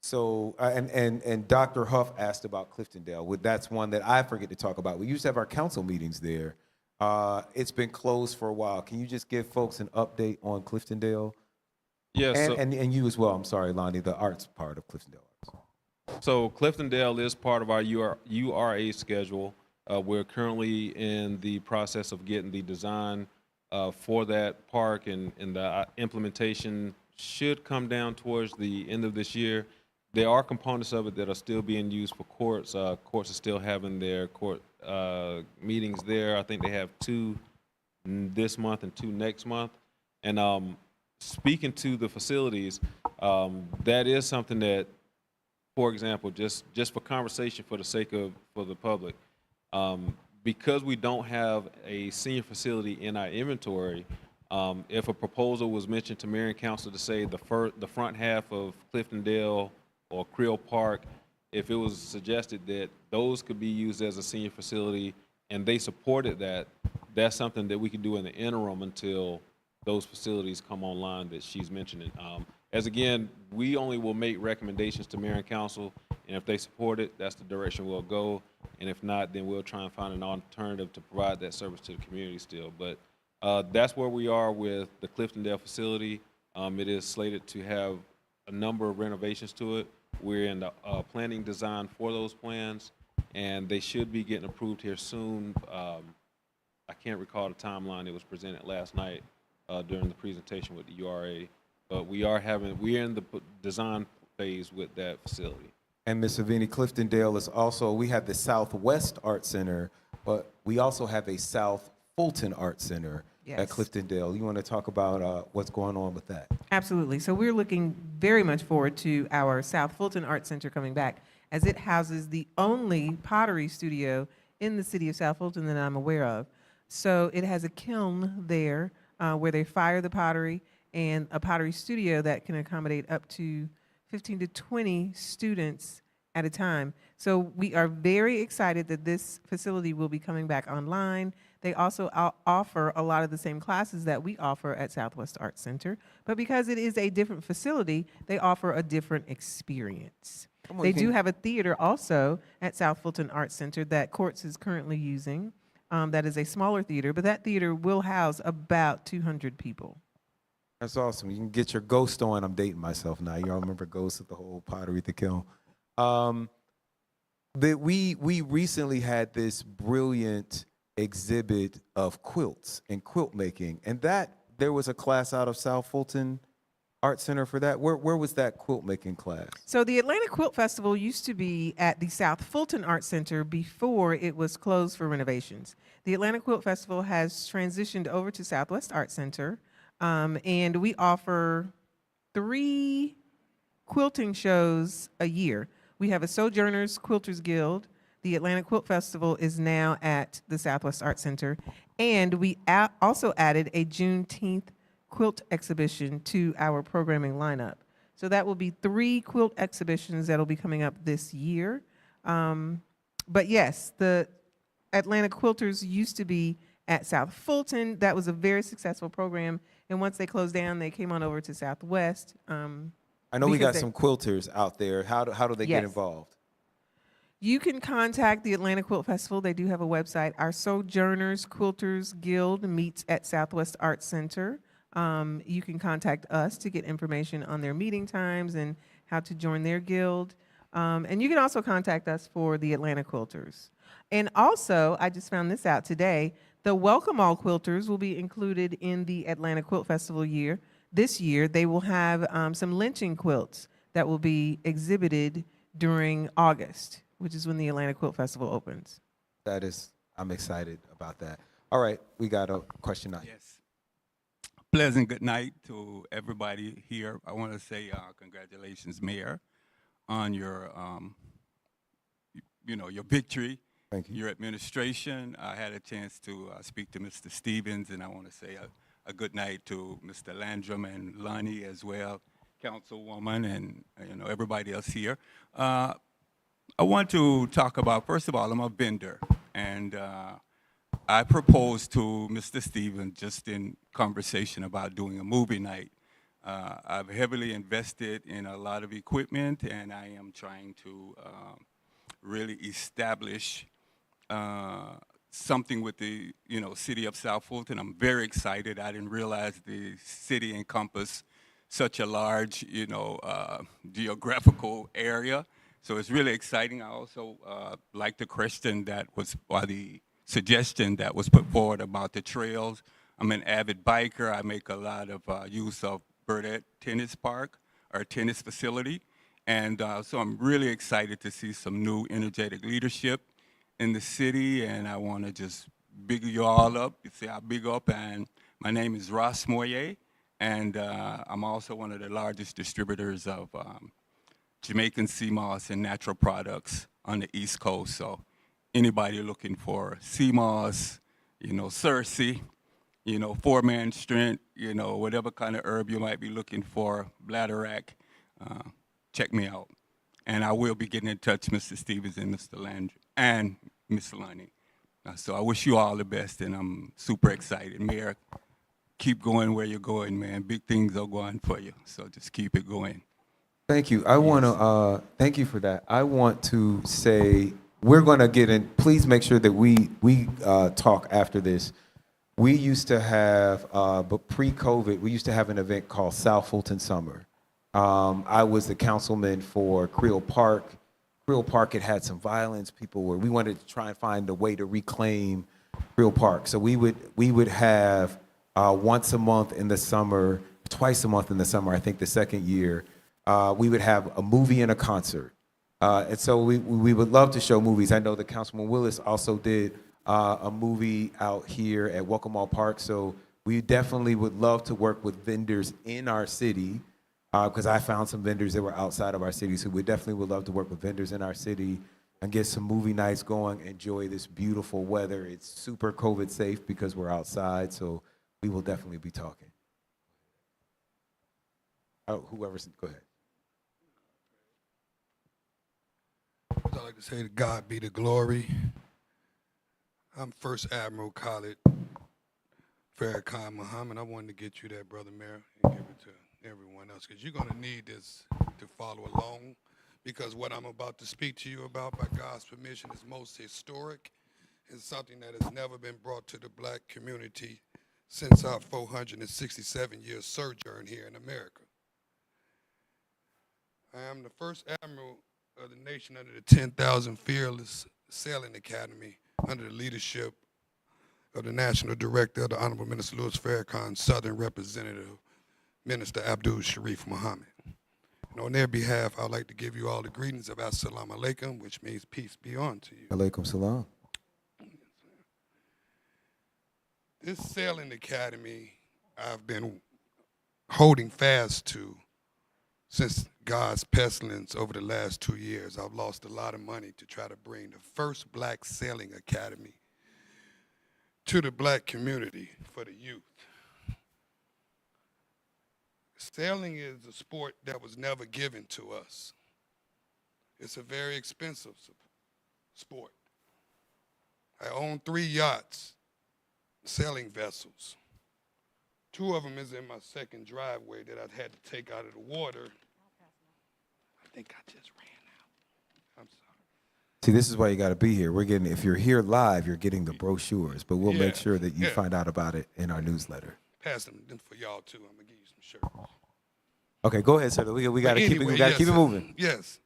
So, and Dr. Huff asked about Cliftondale. That's one that I forget to talk about. We used to have our council meetings there. It's been closed for a while. Can you just give folks an update on Cliftondale? Yes. And you as well. I'm sorry, Lonnie, the arts part of Cliftondale Arts. So Cliftondale is part of our URA schedule. We're currently in the process of getting the design for that park, and the implementation should come down towards the end of this year. There are components of it that are still being used for courts. Courts are still having their court meetings there. I think they have 2 this month and 2 next month. And speaking to the facilities, that is something that, for example, just for conversation for the sake of for the public, because we don't have a senior facility in our inventory, if a proposal was mentioned to mayor and council to say the front half of Cliftondale or Creel Park, if it was suggested that those could be used as a senior facility and they supported that, that's something that we can do in the interim until those facilities come online that she's mentioning. As again, we only will make recommendations to mayor and council, and if they support it, that's the direction we'll go. And if not, then we'll try and find an alternative to provide that service to the community still. But that's where we are with the Cliftondale facility. It is slated to have a number of renovations to it. We're in the planning design for those plans, and they should be getting approved here soon. I can't recall the timeline. It was presented last night during the presentation with the URA, but we're in the design phase with that facility. And Ms. Savini, Cliftondale is also, we have the Southwest Art Center, but we also have a South Fulton Art Center at Cliftondale. You want to talk about what's going on with that? Absolutely. So we're looking very much forward to our South Fulton Art Center coming back, as it houses the only pottery studio in the city of South Fulton that I'm aware of. So it has a kiln there where they fire the pottery, and a pottery studio that can accommodate up to 15 to 20 students at a time. So we are very excited that this facility will be coming back online. They also offer a lot of the same classes that we offer at Southwest Art Center, but because it is a different facility, they offer a different experience. They do have a theater also at South Fulton Art Center that Courts is currently using. That is a smaller theater, but that theater will house about 200 people. That's awesome. You can get your Ghost on. I'm dating myself now. Y'all remember Ghost with the whole pottery at the kiln? We recently had this brilliant exhibit of quilts and quilt making, and that there was a class out of South Fulton art center for that? Where was that quilt making class? So the Atlanta Quilt Festival used to be at the South Fulton Art Center before it was closed for renovations. The Atlanta Quilt Festival has transitioned over to Southwest Art Center, and we offer 3 quilting shows a year. We have a Sojourners Quilters Guild. The Atlanta Quilt Festival is now at the Southwest Art Center, and we also added a Juneteenth quilt exhibition to our programming lineup. So that will be 3 quilt exhibitions that will be coming up this year. But yes, the Atlanta Quilters used to be at South Fulton. That was a very successful program. And once they closed down, they came on over to Southwest. I know we got some quilters out there. How do they get Yes. involved? You can contact the Atlanta Quilt Festival. They do have a website. Our Sojourners Quilters Guild meets at Southwest Art Center. You can contact us to get information on their meeting times and how to join their guild. And you can also contact us for the Atlanta Quilters. And also, I just found this out today, the Welcome All Quilters will be included in the Atlanta Quilt Festival this year. They will have some lynching quilts that will be exhibited during August, which is when the Atlanta Quilt Festival opens. I'm excited about that. All right, we got a question now. Yes. Pleasant good night to everybody here. I want to say congratulations, Mayor, on your, your victory. Thank you. Your administration. I had a chance to speak to Mr. Stevens, and I want to say a good night to Mr. Landrum and Lonnie as well, Councilwoman, and everybody else here. I want to talk about, first of all, I'm a vendor, and I proposed to Mr. Stevens just in conversation about doing a movie night. I've heavily invested in a lot of equipment, and I am trying to really establish something with the city of South Fulton. I'm very excited. I didn't realize the city encompassed such a large geographical area. So it's really exciting. I also like the question that was, or the suggestion that was put forward about the trails. I'm an avid biker. I make a lot of use of Burdett Tennis Park, or tennis facility. And so I'm really excited to see some new energetic leadership in the city. And I want to just big you all up. You see, I big up. And my name is Ross Moyer. And I'm also one of the largest distributors of Jamaican sea moss and natural products on the East Coast. So anybody looking for sea moss, Cersei, 4-man strength, whatever kind of herb you might be looking for, bladderwrack, check me out. And I will be getting in touch, Mr. Stevens and Mr. Landrum and Ms. Lonnie. So I wish you all the best, and I'm super excited. Mayor, keep going where you're going, man. Big things are going for you, so just keep it going. Thank you. I want to thank you for that. I want to say we're going to get in. Please make sure that we talk after this. We used to have, but pre-COVID, we used to have an event called South Fulton Summer. I was the councilman for Creel Park. Creel Park had some violence. We wanted to try and find a way to reclaim Creel Park. So we would have once a month in the summer, twice a month in the summer, I think the second year, we would have a movie and a concert. And so we would love to show movies. I know that Councilman Willis also did a movie out here at Welcome All Park. So we definitely would love to work with vendors in our city, because I found some vendors that were outside of our city. So we definitely would love to work with vendors in our city and get some movie nights going, enjoy this beautiful weather. It's super COVID safe because we're outside. So we will definitely be talking. Oh, whoever's, go ahead. I'd like to say to God be the glory. I'm First Admiral Khalid Farrakhan Muhammad. I wanted to get you that, Brother Mayor, and give it to everyone else, because you're going to need this to follow along, because what I'm about to speak to you about, by God's permission, is most historic and something that has never been brought to the black community since our 467-year sojourn here in America. I am the first admiral of the nation under the 10,000 Fearless Sailing Academy under the leadership of the National Director of the Honorable Minister Louis Farrakhan, Southern Representative Minister Abdul Sharif Muhammad. And on their behalf, I'd like to give you all the greetings of Assalamu alaikum, which means peace be unto you. Alaikum salam. This sailing academy I've been holding fast to since God's pestilence over the last 2 years. I've lost a lot of money to try to bring the first black sailing academy to the black community for the youth. Sailing is a sport that was never given to us. It's a very expensive sport. I own 3 yachts, sailing vessels. 2 of them is in my second driveway that I've had to take out of the water. I think I just ran out. I'm sorry. See, this is why you got to be here. We're getting, if you're here live, you're getting the brochures, but we'll make sure that you find out about it in our newsletter. Pass them for y'all too. I'm gonna give you some shirts. Okay, go ahead, sir. We got to keep it. We got to keep it moving. Yes,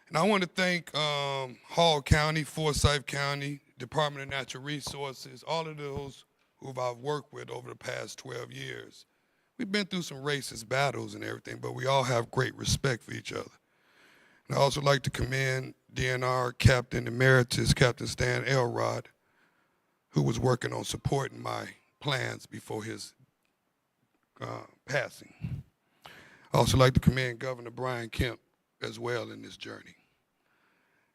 and I want to thank Hall County, Forsyth County, Department of Natural Resources, all of those who I've worked with over the past 12 years. We've been through some racist battles and everything, but we all have great respect for each other. And I also like to commend DNR Captain Emeritus, Captain Stan Elrod, who was working on supporting my plans before his passing. I also like to commend Governor Brian Kemp as well in this journey.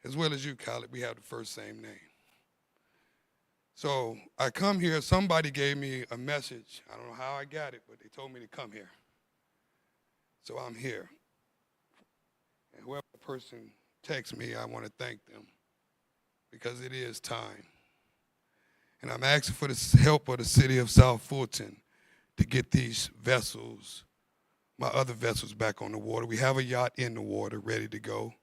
As well as you, Khaled, we have the first same name. So I come here, somebody gave me a message. I don't know how I got it, but they told me to come here. So I'm here. And whoever person texts me, I want to thank them because it is time. And I'm asking for the help of the city of South Fulton to get these vessels, my other vessels, back on the water. We have a yacht in the water ready to go.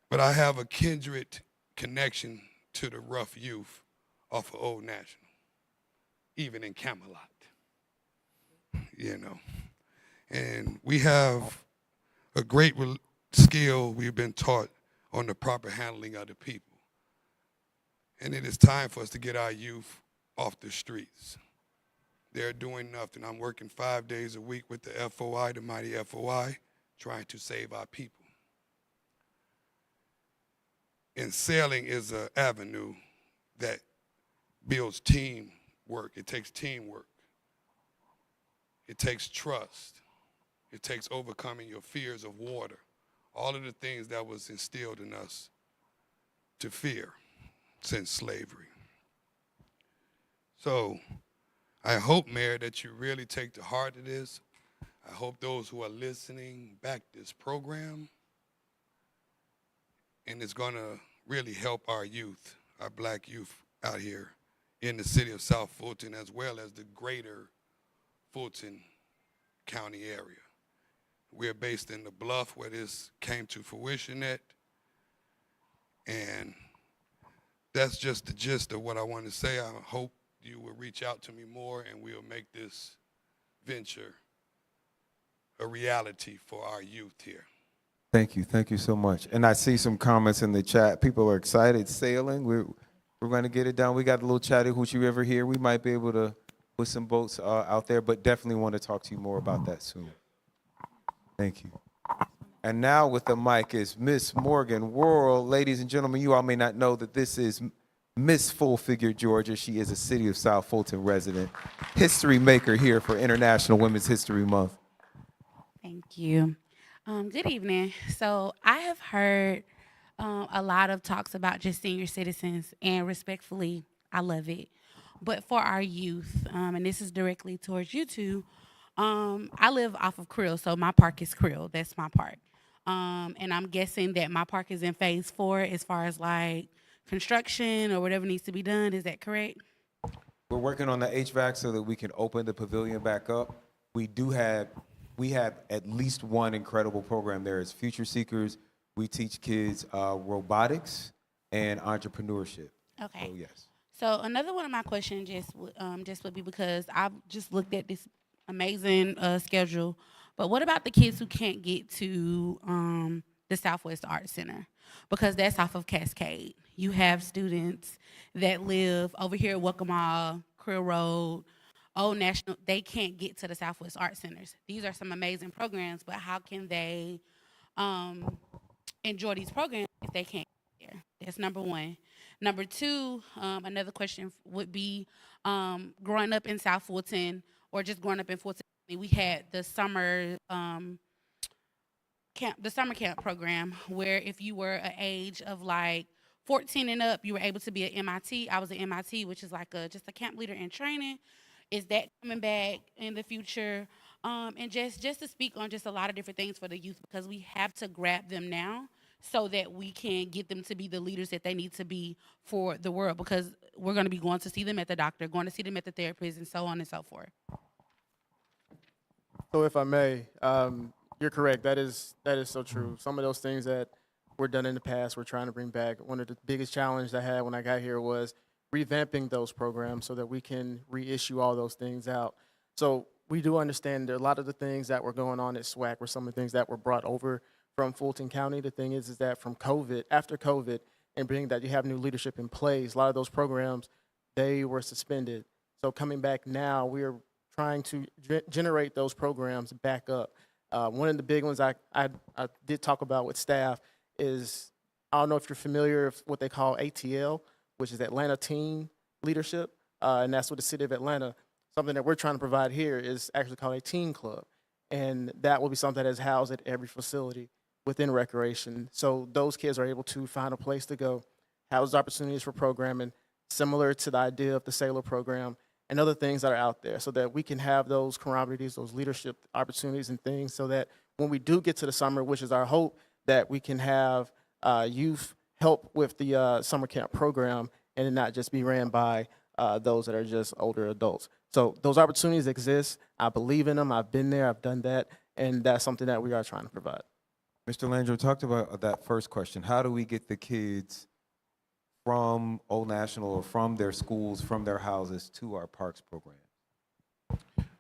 But I have a kindred connection to the rough youth off of Old National, even in Camelot, you know. And we have a great skill we've been taught on the proper handling of the people. And it is time for us to get our youth off the streets. They're doing nothing. I'm working 5 days a week with the FOI, the mighty FOI, trying to save our people. And sailing is an avenue that builds teamwork. It takes teamwork. It takes trust. It takes overcoming your fears of water. All of the things that was instilled in us to fear since slavery. So I hope, Mayor, that you really take to heart of this. I hope those who are listening back this program. And it's going to really help our youth, our black youth out here in the city of South Fulton, as well as the greater Fulton County area. We're based in the Bluff, where this came to fruition at. And that's just the gist of what I want to say. I hope you will reach out to me more and we'll make this venture a reality for our youth here. Thank you so much. And I see some comments in the chat. People are excited. Sailing, we're going to get it done. We got a little chatty hoochie river here. We might be able to put some boats out there, but definitely want to talk to you more about that soon. Thank you. And now with the mic is Miss Morgan Worrell. Ladies and gentlemen, you all may not know that this is Miss Full Figure Georgia. She is a City of South Fulton resident, history maker here for International Women's History Month. Thank you. Good evening. So I have heard a lot of talks about just senior citizens, and respectfully, I love it. But for our youth, and this is directly towards you two, I live off of Krill, so my park is Krill. That's my park. And I'm guessing that my park is in phase 4 as far as like construction or whatever needs to be done. Is that correct? We're working on the HVAC so that we can open the pavilion back up. We have at least one incredible program there. It's Future Seekers. We teach kids robotics and entrepreneurship. Okay. So yes. So another one of my questions just would be, because I've just looked at this amazing schedule, but what about the kids who can't get to the Southwest Art Center? Because that's off of Cascade. You have students that live over here at Waccamaw, Krill Road, Old National, they can't get to the Southwest Art Centers. These are some amazing programs, but how can they enjoy these programs if they can't get there? That's number one. Number two, another question would be growing up in South Fulton or just growing up in Fulton. We had the summer camp program where if you were an age of like 14 and up, you were able to be at MIT. I was at MIT, which is like just a camp leader in training. Is that coming back in the future? And just to speak on just a lot of different things for the youth, because we have to grab them now so that we can get them to be the leaders that they need to be for the world, because we're going to be going to see them at the doctor, going to see them at the therapist, and so on and so forth. So if I may, you're correct. That is so true. Some of those things that were done in the past, we're trying to bring back. One of the biggest challenges I had when I got here was revamping those programs so that we can reissue all those things out. So we do understand that a lot of the things that were going on at SWAC were some of the things that were brought over from Fulton County. The thing is that from COVID, after COVID, and being that you have new leadership in place, a lot of those programs, they were suspended. So coming back now, we are trying to generate those programs back up. One of the big ones I did talk about with staff is, I don't know if you're familiar with what they call ATL, which is Atlanta Teen Leadership, and that's what the city of Atlanta, something that we're trying to provide here is actually called a teen club. And that will be something that is housed at every facility within recreation. So those kids are able to find a place to go, house opportunities for programming, similar to the idea of the Sailor program and other things that are out there, so that we can have those camaraderies, those leadership opportunities and things, so that when we do get to the summer, which is our hope, that we can have youth help with the summer camp program and it not just be ran by those that are just older adults. So those opportunities exist. I believe in them. I've been there. I've done that. And that's something that we are trying to provide. Mr. Landrum talked about that first question. How do we get the kids from Old National or from their schools, from their houses to our parks program?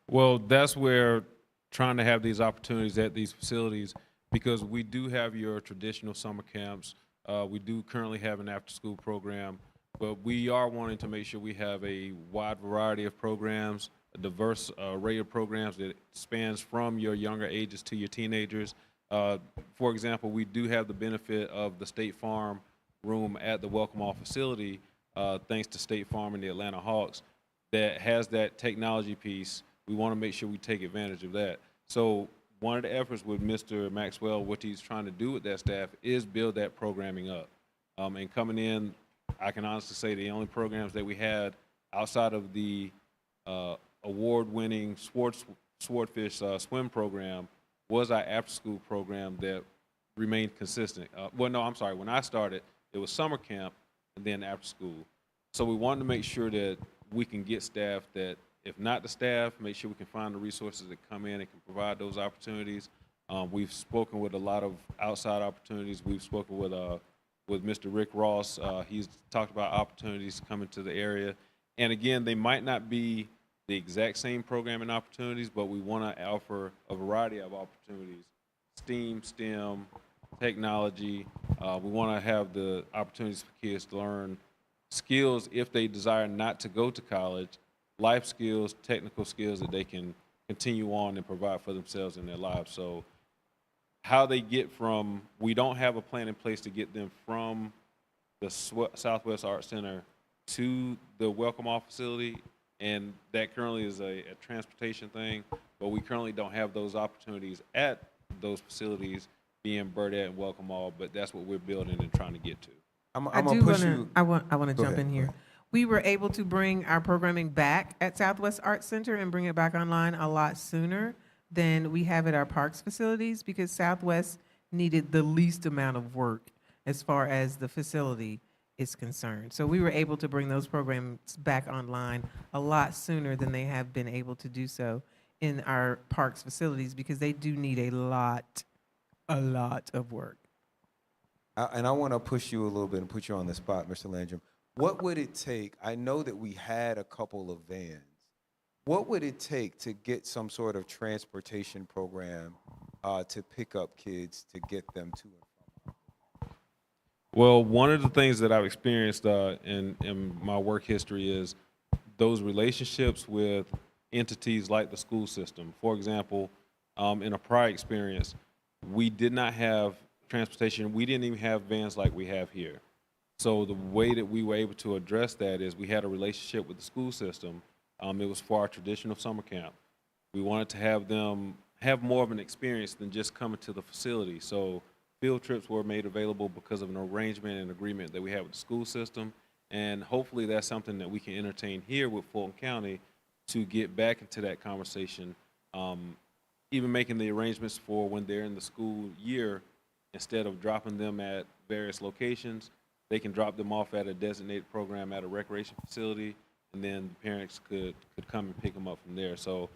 Well, that's where trying to have these opportunities at these facilities, because we do have your traditional summer camps. We do currently have an after-school program, but we are wanting to make sure we have a wide variety of programs, a diverse array of programs that spans from your younger ages to your teenagers. For example, we do have the benefit of the State Farm room at the Welcome All facility, thanks to State Farm and the Atlanta Hawks, that has that technology piece. We want to make sure we take advantage of that. So one of the efforts with Mr. Maxwell, what he's trying to do with that staff is build that programming up. And coming in, I can honestly say the only programs that we had outside of the award-winning Swordfish swim program was our after-school program that remained consistent. Well, no, I'm sorry. When I started, it was summer camp and then after school. So we wanted to make sure that we can get staff that, if not the staff, make sure we can find the resources that come in and can provide those opportunities. We've spoken with a lot of outside opportunities. We've spoken with Mr. Rick Ross. He's talked about opportunities coming to the area. And again, they might not be the exact same programming opportunities, but we want to offer a variety of opportunities: STEAM, STEM, technology. We want to have the opportunities for kids to learn skills if they desire not to go to college, life skills, technical skills that they can continue on and provide for themselves in their lives. So how they get from, we don't have a plan in place to get them from the Southwest Art Center to the Welcome All facility, and that currently is a transportation thing, but we currently don't have those opportunities at those facilities being Burdette and Welcome All, but that's what we're building and trying to get to. I want to jump in here. We were able to bring our programming back at Southwest Arts Center and bring it back online a lot sooner than we have at our parks facilities, because Southwest needed the least amount of work as far as the facility is concerned. So we were able to bring those programs back online a lot sooner than they have been able to do so in our parks facilities, because they do need a lot of work. And I want to push you a little bit and put you on the spot, Mr. Landrum. What would it take? I know that we had a couple of vans. What would it take to get some sort of transportation program to pick up kids to get them to and from? Well, one of the things that I've experienced in my work history is those relationships with entities like the school system. For example, in a prior experience, we did not have transportation. We didn't even have vans like we have here. So the way that we were able to address that is we had a relationship with the school system. It was for our traditional summer camp. We wanted to have them have more of an experience than just coming to the facility. So field trips were made available because of an arrangement and agreement that we had with the school system. And hopefully that's something that we can entertain here with Fulton County to get back into that conversation, even making the arrangements for when they're in the school year, instead of dropping them at various locations, they can drop them off at a designated program at a recreation facility, and then the parents could come and pick them up from there. So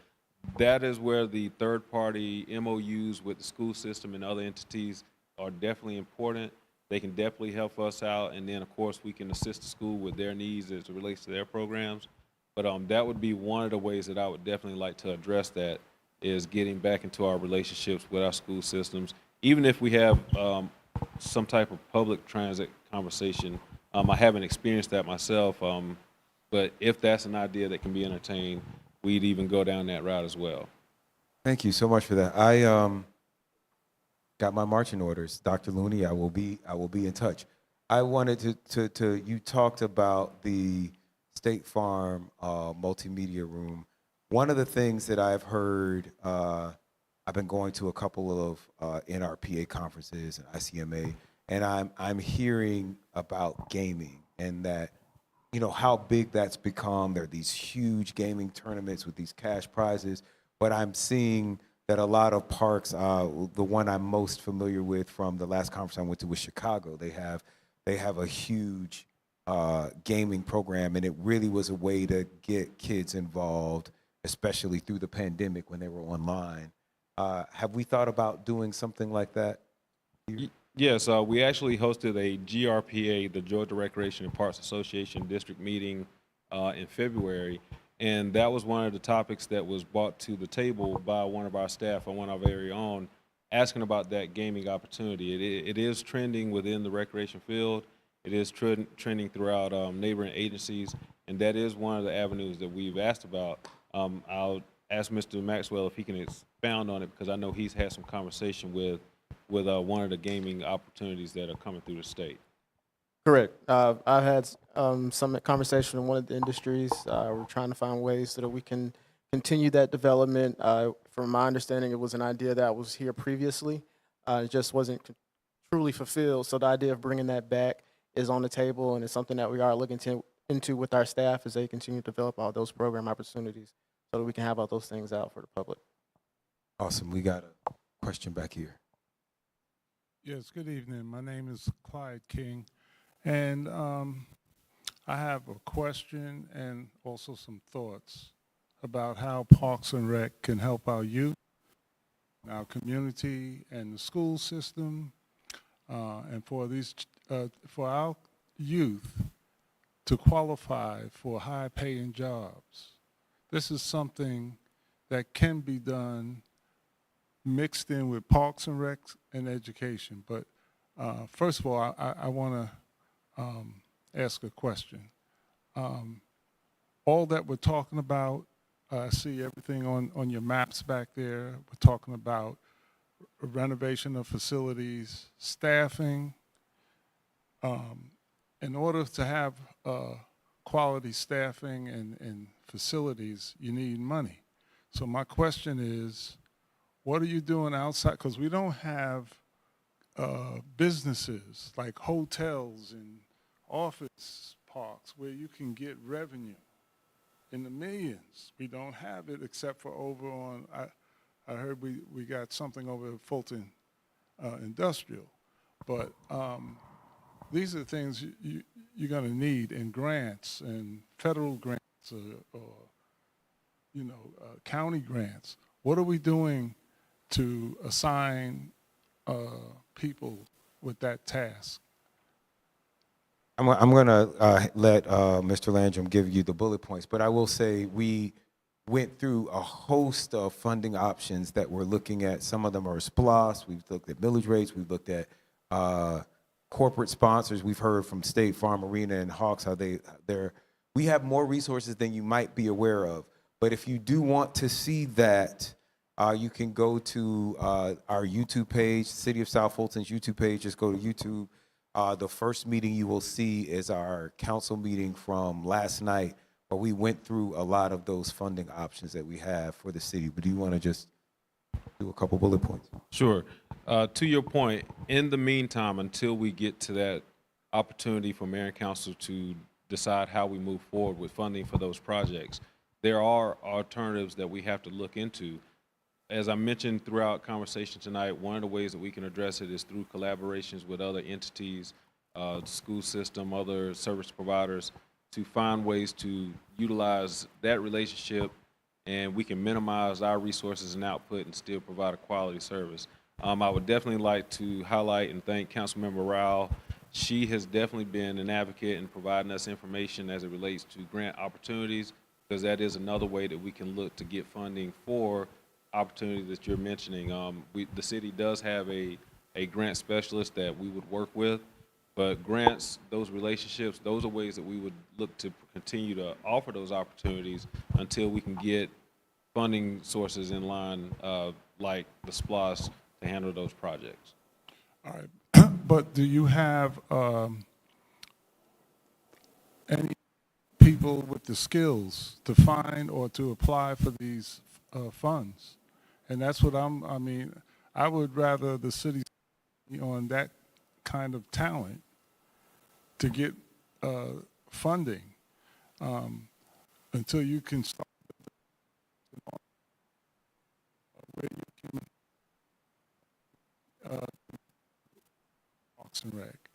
that is where the third-party MOUs with the school system and other entities are definitely important. They can definitely help us out, and then, of course, we can assist the school with their needs as it relates to their programs. But that would be one of the ways that I would definitely like to address that, is getting back into our relationships with our school systems. Even if we have some type of public transit conversation, I haven't experienced that myself, but if that's an idea that can be entertained, we'd even go down that route as well. Thank you so much for that. I got my marching orders, Dr. Looney. I will be in touch. I wanted to you talked about the State Farm multimedia room. One of the things that I've heard, I've been going to a couple of NRPA conferences and ICMA, and I'm hearing about gaming and that, you know, how big that's become. There are these huge gaming tournaments with these cash prizes, but I'm seeing that a lot of parks, the one I'm most familiar with from the last conference I went to was Chicago. They have a huge gaming program, and it really was a way to get kids involved, especially through the pandemic when they were online. Have we thought about doing something like that? Yes, we actually hosted a GRPA, the Georgia Recreation and Parks Association district meeting in February, and that was one of the topics that was brought to the table by one of our staff, or one of our very own, asking about that gaming opportunity. It is trending within the recreation field. It is trending throughout neighboring agencies, and that is one of the avenues that we've asked about. I'll ask Mr. Maxwell if he can expound on it, because I know he's had some conversation with one of the gaming opportunities that are coming through the state. Correct. I've had some conversation in one of the industries. We're trying to find ways so that we can continue that development. From my understanding, it was an idea that was here previously. It just wasn't truly fulfilled. So the idea of bringing that back is on the table, and it's something that we are looking into with our staff as they continue to develop all those program opportunities so that we can have all those things out for the public. Awesome. We got a question back here. Yes, good evening. My name is Clyde King, and I have a question and also some thoughts about how Parks and Rec can help our youth, our community, and the school system, and for our youth to qualify for high-paying jobs. This is something that can be done mixed in with Parks and Rec and education. But first of all, I want to ask a question. All that we're talking about, I see everything on your maps back there. We're talking about renovation of facilities, staffing. In order to have quality staffing and facilities, you need money. So my question is, what are you doing outside? Because we don't have businesses like hotels and office parks where you can get revenue in the millions. We don't have it except for over on, I heard we got something over at Fulton Industrial. But these are the things you're going to need in grants and federal grants or county grants. What are we doing to assign people with that task? I'm going to let Mr. Landrum give you the bullet points, but I will say we went through a host of funding options that we're looking at. Some of them are SPLOST. We've looked at millage rates. We've looked at corporate sponsors. We've heard from State Farm Arena and Hawks how we have more resources than you might be aware of. But if you do want to see that, you can go to our YouTube page, City of South Fulton's YouTube page. Just go to YouTube. The first meeting you will see is our council meeting from last night, where we went through a lot of those funding options that we have for the city. But do you want to just do a couple bullet points? Sure. To your point, in the meantime, until we get to that opportunity for mayor and council to decide how we move forward with funding for those projects, there are alternatives that we have to look into. As I mentioned throughout conversation tonight, one of the ways that we can address it is through collaborations with other entities, the school system, other service providers, to find ways to utilize that relationship, and we can minimize our resources and output and still provide a quality service. I would definitely like to highlight and thank Councilmember Rao. She has definitely been an advocate in providing us information as it relates to grant opportunities, because that is another way that we can look to get funding for opportunities that you're mentioning. The city does have a grant specialist that we would work with, but grants, those relationships, those are ways that we would look to continue to offer those opportunities until we can get funding sources in line, like the SPLOS, to handle those projects. All right. But do you have any people with the skills to find or to apply for these funds? And that's what I mean, I would rather the city on that kind of talent to get funding until you can start where you can Parks and Rec,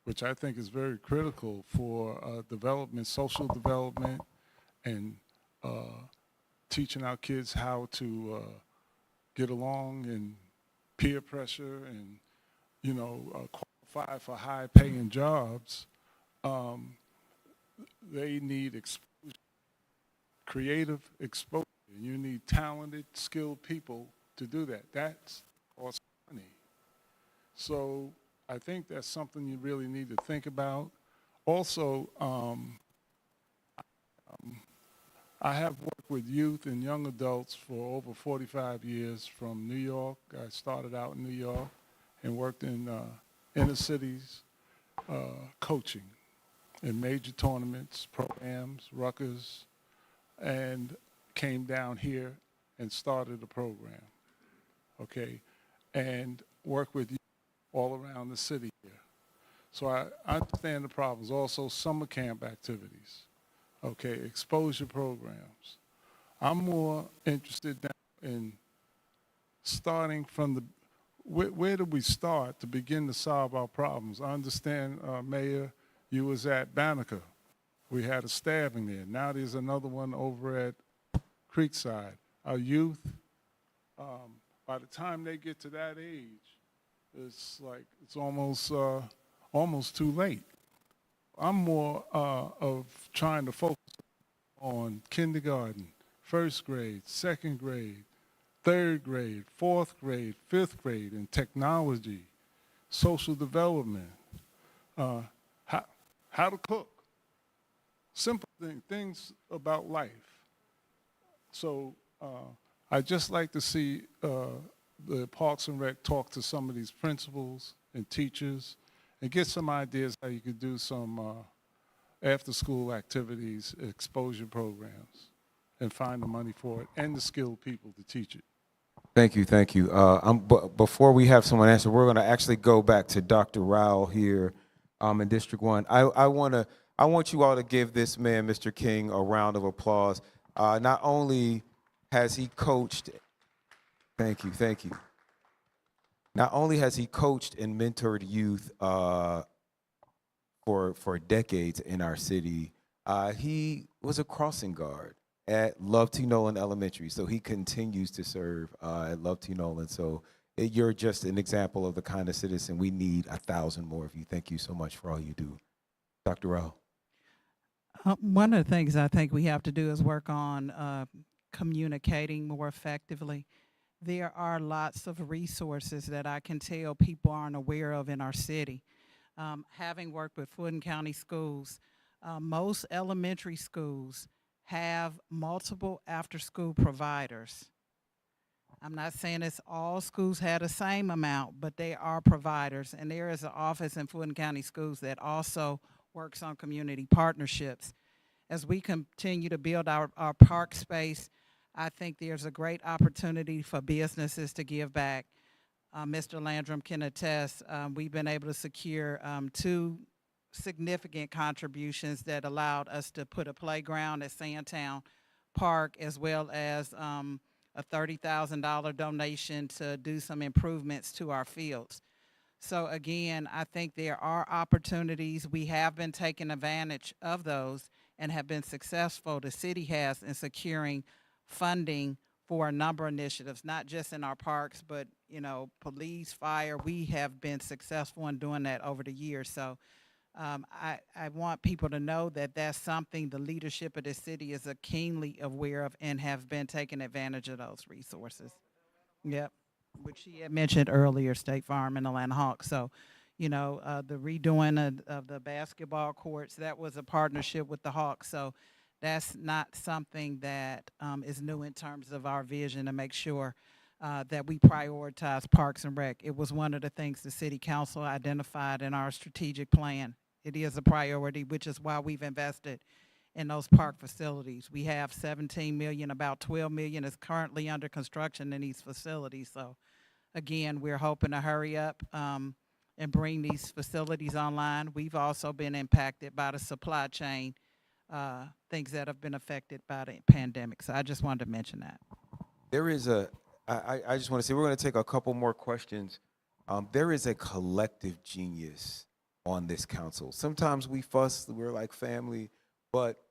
which I think is very critical for development, social development, and teaching our kids how to get along and peer pressure and, you know, qualify for high-paying jobs. They need exposure, creative exposure. You need talented, skilled people to do that. That's costs money. So I think that's something you really need to think about. Also, I have worked with youth and young adults for over 45 years from New York. I started out in New York and worked in inner cities, coaching in major tournaments, programs, Rutgers, and came down here and started a program, okay, and work with youth all around the city here. So I understand the problems. Also, summer camp activities, okay, exposure programs. I'm more interested now in starting from the, where do we start to begin to solve our problems? I understand, Mayor, you was at Banneker. We had a stabbing there. Now there's another one over at Creekside. Our youth, by the time they get to that age, it's like, it's almost too late. I'm more of trying to focus on kindergarten, first grade, second grade, third grade, fourth grade, fifth grade, and technology, social development, how to cook, simple things about life. So I'd just like to see the Parks and Rec talk to some of these principals and teachers and get some ideas how you could do some after-school activities, exposure programs, and find the money for it and the skilled people to teach it. Thank you, thank you. Before we have someone answer, we're going to actually go back to Dr. Rao here in District 1. I want you all to give this man, Mr. King, a round of applause. Not only has he coached, thank you. Not only has he coached and mentored youth for decades in our city, he was a crossing guard at Love T. Nolan Elementary, so he continues to serve at Love T. Nolan. So you're just an example of the kind of citizen we need 1,000 more of you. Thank you so much for all you do. Dr. Rao. One of the things I think we have to do is work on communicating more effectively. There are lots of resources that I can tell people aren't aware of in our city. Having worked with Fulton County schools, most elementary schools have multiple after-school providers. I'm not saying it's all schools had the same amount, but they are providers. And there is an office in Fulton County Schools that also works on community partnerships. As we continue to build our park space, I think there's a great opportunity for businesses to give back. Mr. Landrum can attest, we've been able to secure 2 significant contributions that allowed us to put a playground at Sandtown Park, as well as a $30,000 donation to do some improvements to our fields. So again, I think there are opportunities. We have been taking advantage of those and have been successful, the city has, in securing funding for a number of initiatives, not just in our parks, but, you know, police, fire. We have been successful in doing that over the years. So I want people to know that that's something the leadership of the city is keenly aware of and have been taking advantage of those resources. Yep, which she had mentioned earlier, State Farm and Atlanta Hawks. So, you know, the redoing of the basketball courts, that was a partnership with the Hawks. So that's not something that is new in terms of our vision to make sure that we prioritize Parks and Rec. It was one of the things the City Council identified in our strategic plan. It is a priority, which is why we've invested in those park facilities. We have 17 million, about 12 million is currently under construction in these facilities. So again, we're hoping to hurry up and bring these facilities online. We've also been impacted by the supply chain, things that have been affected by the pandemic. So I just wanted to mention that. There is I just want to say, we're going to take a couple more questions. There is a collective genius on this council. Sometimes we fuss, we're like family, but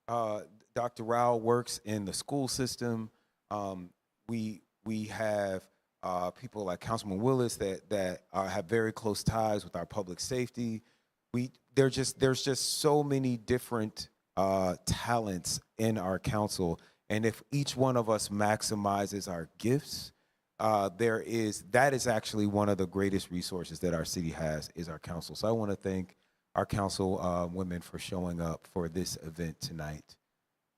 Dr. Rao works in the school system. We have people like Councilman Willis that have very close ties with our public safety. There's just so many different talents in our council, and if each one of us maximizes our gifts, that is actually one of the greatest resources that our city has, is our council. So I want to thank our council women for showing up for this event tonight.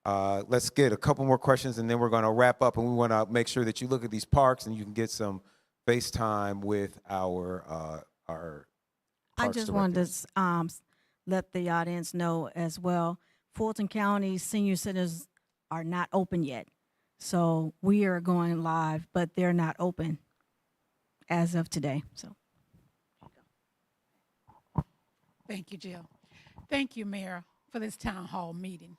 Let's get a couple more questions and then we're going to wrap up, and we want to make sure that you look at these parks and you can get some FaceTime with our I just wanted to let the audience know as well, Fulton County senior centers are not open yet. So we are going live, but they're not open as of today. So. Thank you, Jill. Thank you, Mayor, for this town hall meeting.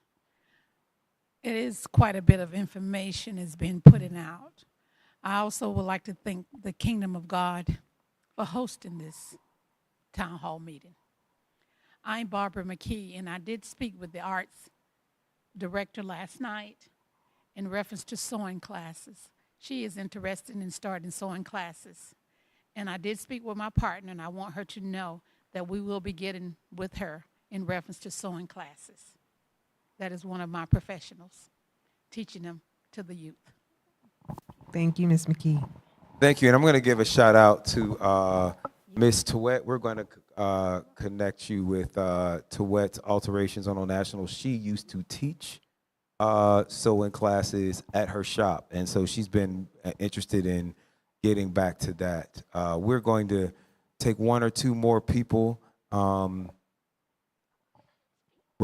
It is quite a bit of information has been put out. I also would like to thank the Kingdom of God for hosting this town hall meeting. I'm Barbara McKee, and I did speak with the arts director last night in reference to sewing classes. She is interested in starting sewing classes. And I did speak with my partner, and I want her to know that we will be getting with her in reference to sewing classes. That is one of my professionals, teaching them to the youth. Thank you, Ms. McKee. Thank you, and I'm going to give a shout out to Ms. Tawette. We're going to connect you with Tawette's Alterations on Old National. She used to teach sewing classes at her shop, and so she's been interested in getting back to that. We're going to take one or two more people. We're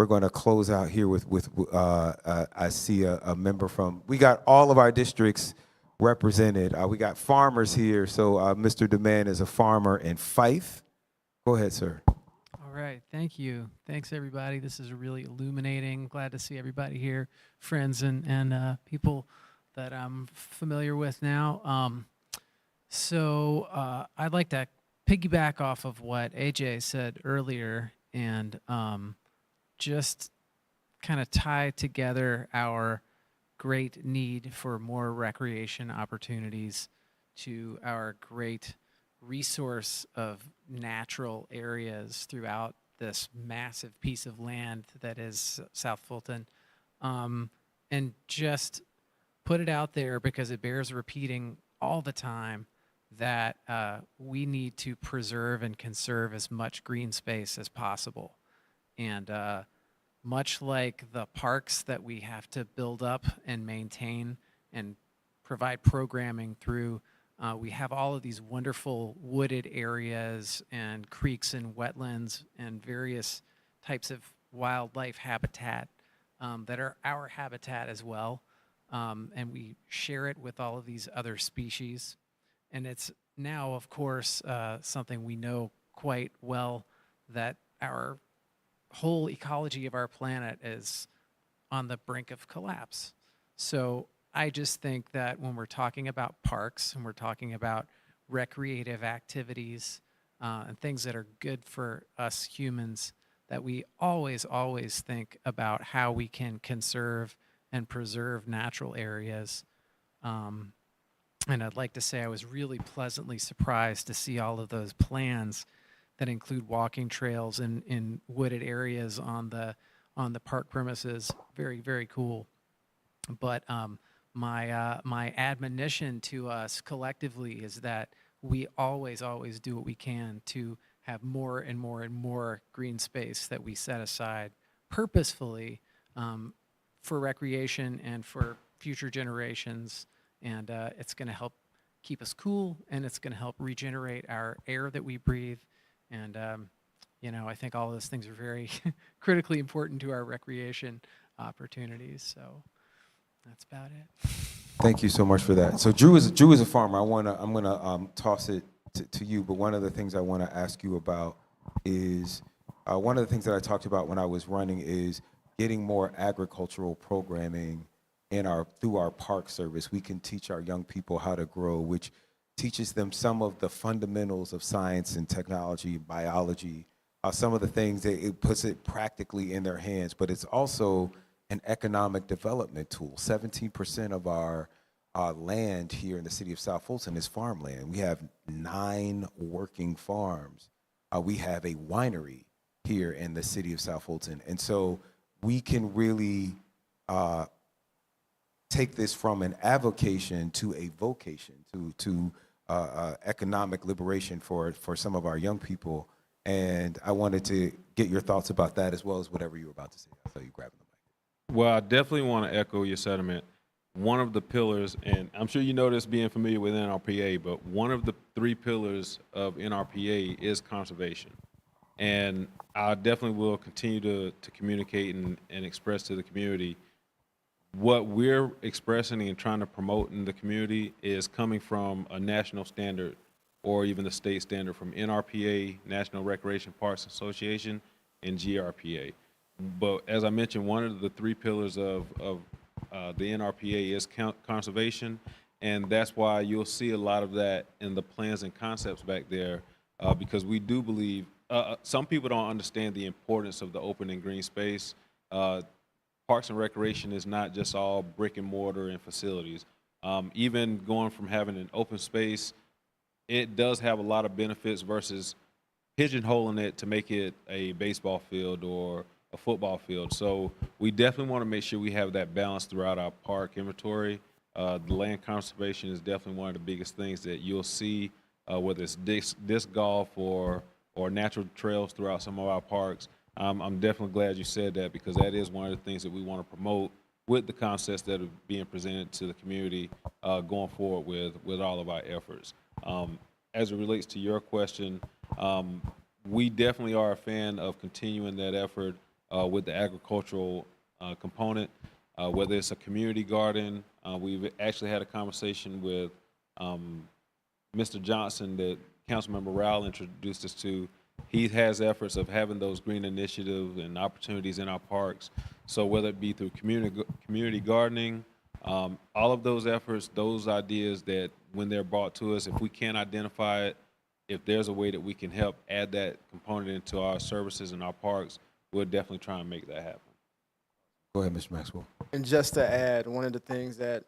going to close out here with I see a member from, we got all of our districts represented. We got farmers here, so Mr. Demand is a farmer in Fife. Go ahead, sir. All right, thank you. Thanks, everybody. This is really illuminating. Glad to see everybody here, friends and people that I'm familiar with now. So I'd like to piggyback off of what AJ said earlier and just kind of tie together our great need for more recreation opportunities to our great resource of natural areas throughout this massive piece of land that is South Fulton, and just put it out there because it bears repeating all the time that we need to preserve and conserve as much green space as possible. And much like the parks that we have to build up and maintain and provide programming through, we have all of these wonderful wooded areas and creeks and wetlands and various types of wildlife habitat that are our habitat as well. And we share it with all of these other species. And it's now, of course, something we know quite well, that our whole ecology of our planet is on the brink of collapse. So I just think that when we're talking about parks and we're talking about recreative activities and things that are good for us humans, that we always think about how we can conserve and preserve natural areas. And I'd like to say I was really pleasantly surprised to see all of those plans that include walking trails in wooded areas on the park premises. Very, very cool. But my admonition to us collectively is that we always do what we can to have more and more and more green space that we set aside purposefully for recreation and for future generations. And it's going to help keep us cool, and it's going to help regenerate our air that we breathe. And, you know, I think all of those things are very critically important to our recreation opportunities. So that's about it. Thank you so much for that. So Drew is a farmer. I'm gonna toss it to you, but one of the things I want to ask you about is one of the things that I talked about when I was running is getting more agricultural programming through our park service. We can teach our young people how to grow, which teaches them some of the fundamentals of science and technology, biology, some of the things that it puts it practically in their hands, but it's also an economic development tool. 17% of our land here in the city of South Fulton is farmland. We have 9 working farms. We have a winery here in the city of South Fulton. And so we can really take this from an avocation to a vocation, to economic liberation for some of our young people. And I wanted to get your thoughts about that as well as whatever you were about to say. I saw you grabbing the mic. Well, I definitely want to echo your sentiment. One of the pillars, and I'm sure you know this being familiar with NRPA, but one of the 3 pillars of NRPA is conservation. And I definitely will continue to communicate and express to the community what we're expressing and trying to promote in the community is coming from a national standard or even the state standard from NRPA, National Recreation Parks Association, and GRPA. But as I mentioned, one of the 3 pillars of the NRPA is conservation, and that's why you'll see a lot of that in the plans and concepts back there, because we do believe, some people don't understand the importance of the open and green space. Parks and Recreation is not just all brick and mortar and facilities. Even going from having an open space, it does have a lot of benefits versus pigeonholing it to make it a baseball field or a football field. So we definitely want to make sure we have that balance throughout our park inventory. The land conservation is definitely one of the biggest things that you'll see, whether it's disc golf or natural trails throughout some of our parks. I'm definitely glad you said that, because that is one of the things that we want to promote with the concepts that are being presented to the community going forward with all of our efforts. As it relates to your question, we definitely are a fan of continuing that effort with the agricultural component, whether it's a community garden. We've actually had a conversation with Mr. Johnson that Councilmember Rowell introduced us to. He has efforts of having those green initiatives and opportunities in our parks. So whether it be through community gardening, all of those efforts, those ideas that when they're brought to us, if we can't identify it, if there's a way that we can help add that component into our services and our parks, we'll definitely try and make that happen. Go ahead, Mr. Maxwell. And just to add, one of the things that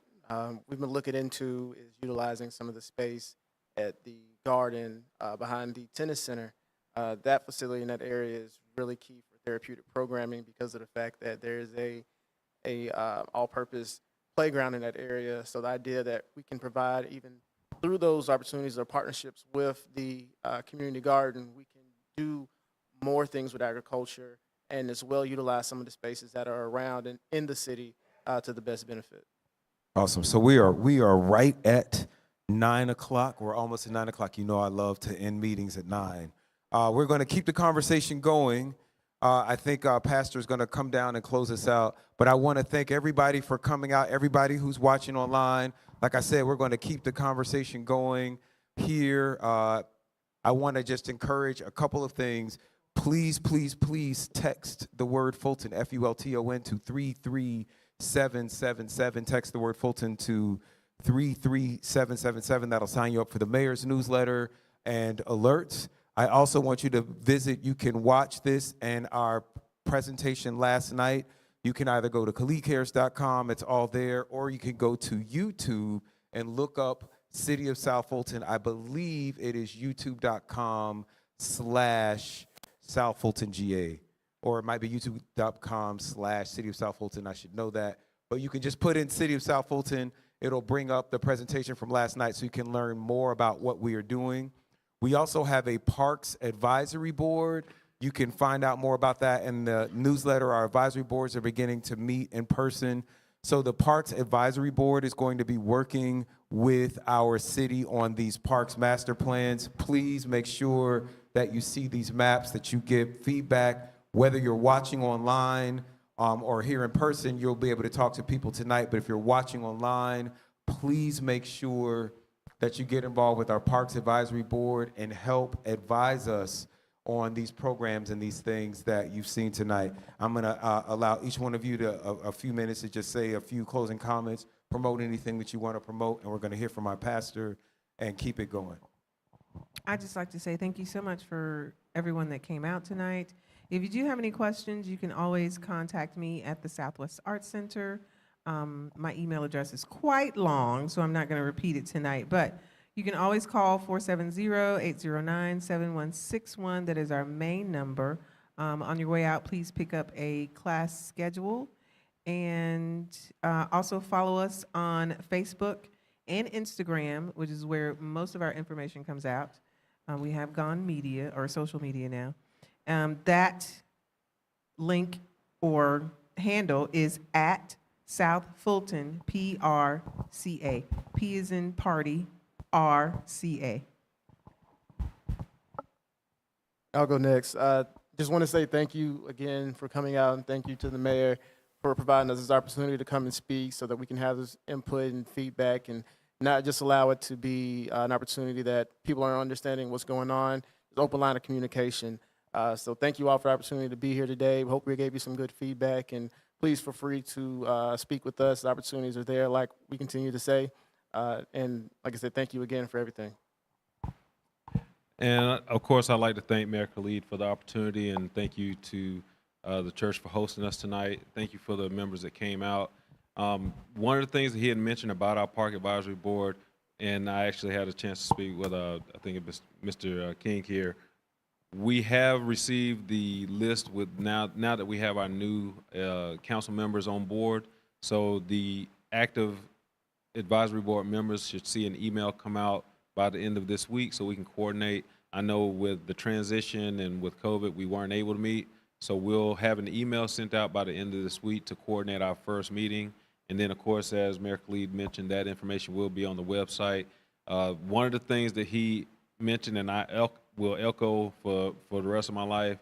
we've been looking into is utilizing some of the space at the garden behind the tennis center. That facility in that area is really key for therapeutic programming because of the fact that there is a all-purpose playground in that area. So the idea that we can provide, even through those opportunities or partnerships with the community garden, we can do more things with agriculture and as well utilize some of the spaces that are around and in the city to the best benefit. Awesome. So we are right at 9 o'clock. We're almost at 9 o'clock. You know I love to end meetings at 9. We're going to keep the conversation going. I think our pastor is going to come down and close us out. But I want to thank everybody for coming out, everybody who's watching online. Like I said, we're going to keep the conversation going here. I want to just encourage a couple of things. Please, please, please text the word Fulton, F-U-L-T-O-N, to 33777. Text the word Fulton to 33777. That'll sign you up for the mayor's newsletter and alerts. I also want you to visit, you can watch this and our presentation last night. You can either go to colleaguecares.com, it's all there, or you can go to YouTube and look up City of South Fulton. I believe it is youtube.com/South Fulton GA, or it might be youtube.com/City of South Fulton. I should know that. But you can just put in City of South Fulton. It'll bring up the presentation from last night so you can learn more about what we are doing. We also have a Parks Advisory Board. You can find out more about that in the newsletter. Our advisory boards are beginning to meet in person. So the Parks Advisory Board is going to be working with our city on these parks master plans. Please make sure that you see these maps, that you give feedback, whether you're watching online or here in person. You'll be able to talk to people tonight, but if you're watching online, please make sure that you get involved with our Parks Advisory Board and help advise us on these programs and these things that you've seen tonight. I'm going to allow each one of you to a few minutes to just say a few closing comments, promote anything that you want to promote, and we're going to hear from our pastor and keep it going. I'd just like to say thank you so much for everyone that came out tonight. If you do have any questions, you can always contact me at the Southwest Arts Center. My email address is quite long, so I'm not going to repeat it tonight, but you can always call 470-809-7161. That is our main number. On your way out, please pick up a class schedule. And also follow us on Facebook and Instagram, which is where most of our information comes out. We have Gone Media, or social media now. That link or handle is at South Fulton, PRCA. P is in party, RCA. I'll go next. Just want to say thank you again for coming out, and thank you to the mayor for providing us this opportunity to come and speak so that we can have this input and feedback and not just allow it to be an opportunity that people aren't understanding what's going on. It's an open line of communication. So thank you all for the opportunity to be here today. We hope we gave you some good feedback, and please feel free to speak with us. The opportunities are there, like we continue to say. And like I said, thank you again for everything. And of course, I'd like to thank Mayor Khalid for the opportunity, and thank you to the church for hosting us tonight. Thank you for the members that came out. One of the things that he had mentioned about our Park Advisory Board, and I actually had a chance to speak with, I think it was Mr. King here. We have received the list with now that we have our new council members on board. So the active advisory board members should see an email come out by the end of this week so we can coordinate. I know with the transition and with COVID, we weren't able to meet. So we'll have an email sent out by the end of this week to coordinate our first meeting. And then, of course, as Mayor Khalid mentioned, that information will be on the website. One of the things that he mentioned, and I will echo for the rest of my life,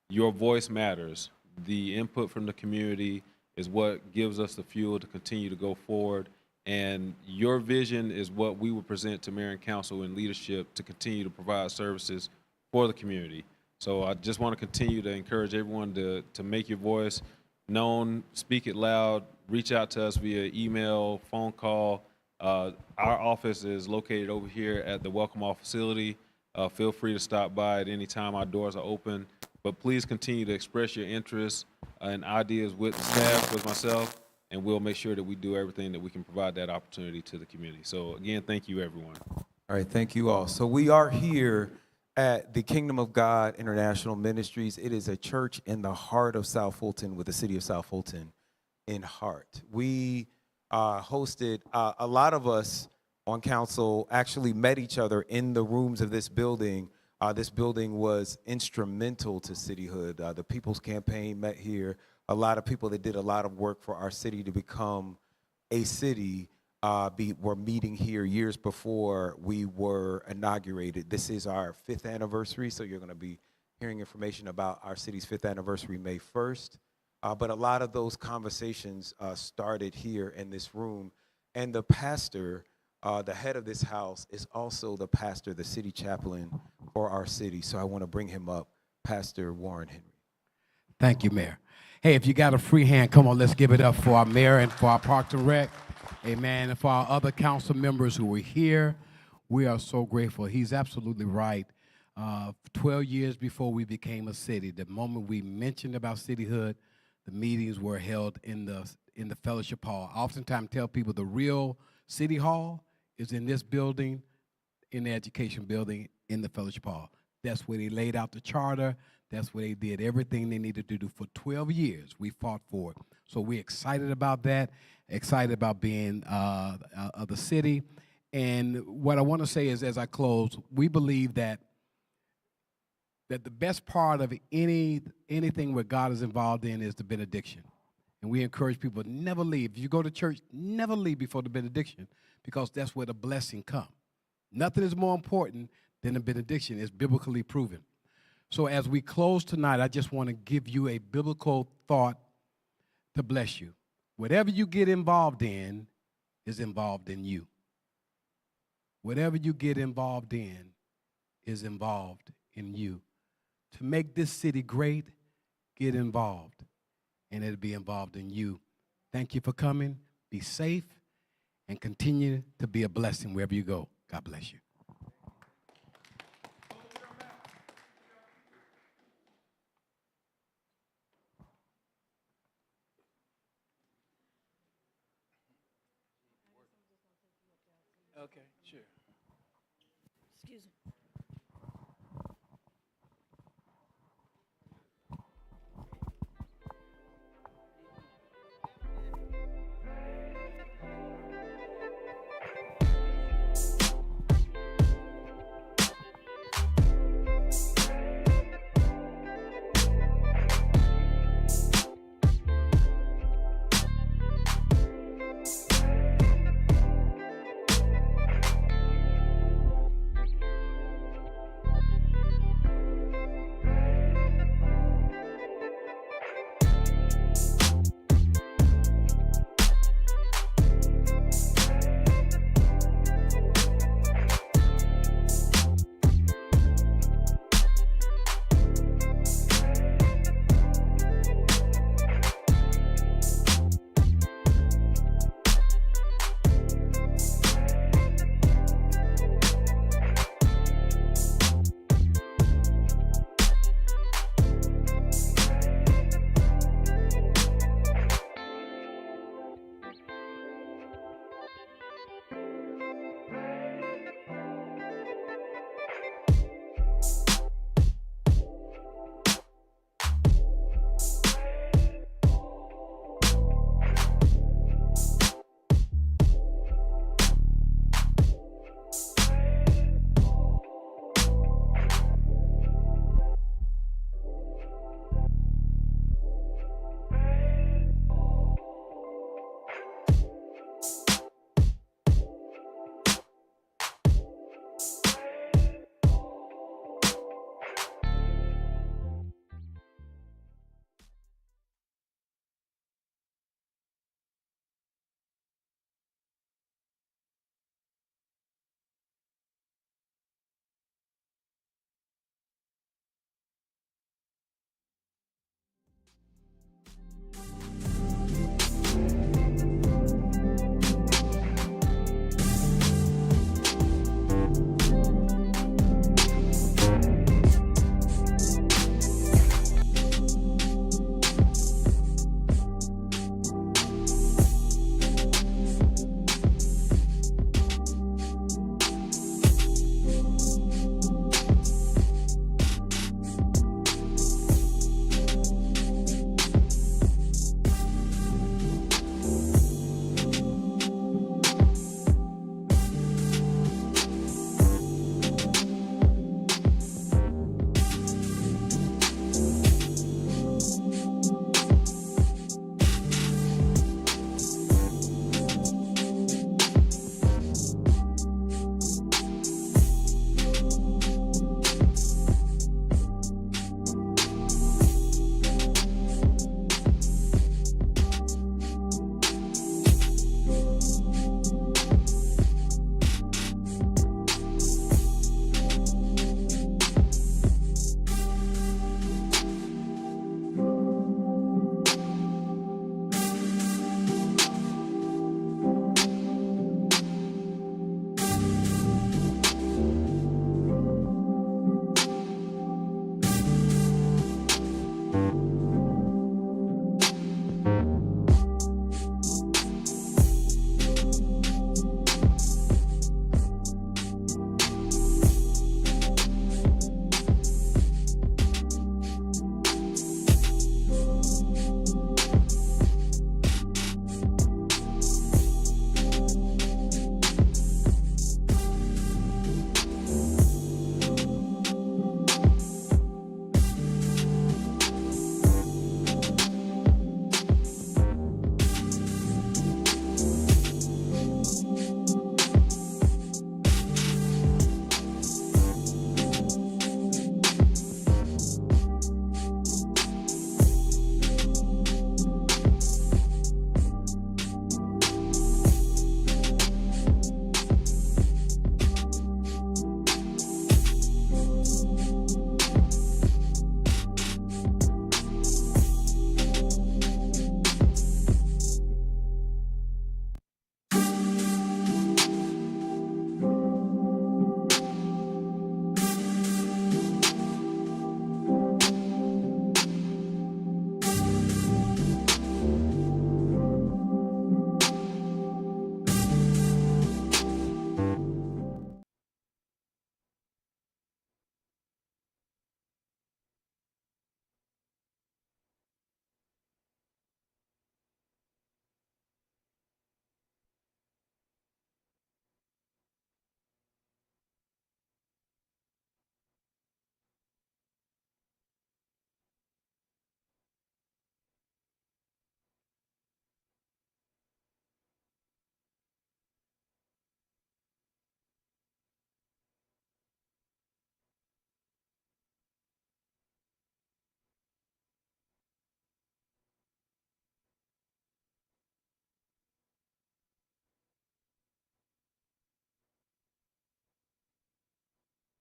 your voice matters. The input from the community is what gives us the fuel to continue to go forward. And your vision is what we will present to mayor and council and leadership to continue to provide services for the community. So I just want to continue to encourage everyone to make your voice known, speak it loud, reach out to us via email, phone call. Our office is located over here at the Welcome All facility. Feel free to stop by at any time. Our doors are open. But please continue to express your interests and ideas with the staff, with myself, and we'll make sure that we do everything that we can provide that opportunity to the community. So again, thank you, everyone. All right, thank you all. So we are here at the Kingdom of God International Ministries. It is a church in the heart of South Fulton with the city of South Fulton in heart. We hosted, a lot of us on council actually met each other in the rooms of this building This building was instrumental to cityhood. The People's Campaign met here. A lot of people that did a lot of work for our city to become a city were meeting here years before we were inaugurated. This is our 5th anniversary, so you're going to be hearing information about our city's 5th anniversary May 1st. But a lot of those conversations started here in this room. And the pastor, the head of this house, is also the pastor, the city chaplain for our city. So I want to bring him up, Pastor Warren Henry. Thank you, Mayor. Hey, if you got a free hand, come on, let's give it up for our mayor and for our Parks and Rec. Amen. And for our other council members who were here, we are so grateful. He's absolutely right. 12 years before we became a city, the moment we mentioned about cityhood, the meetings were held in the fellowship hall. I oftentimes tell people the real city hall is in this building, in the education building, in the fellowship hall. That's where they laid out the charter. That's where they did everything they needed to do for 12 years. We fought for it. So we're excited about that, excited about being of the city. And what I want to say is, as I close, we believe that the best part of anything where God is involved in is the benediction. And we encourage people to never leave. If you go to church, never leave before the benediction, because that's where the blessing comes. Nothing is more important than the benediction. It's biblically proven. So as we close tonight, I just want to give you a biblical thought to bless you. Whatever you get involved in is involved in you. Whatever you get involved in is involved in you. To make this city great, get involved, and it'll be involved in you. Thank you for coming. Be safe, and continue to be a blessing wherever you go. God bless you. Okay, sure. Excuse me.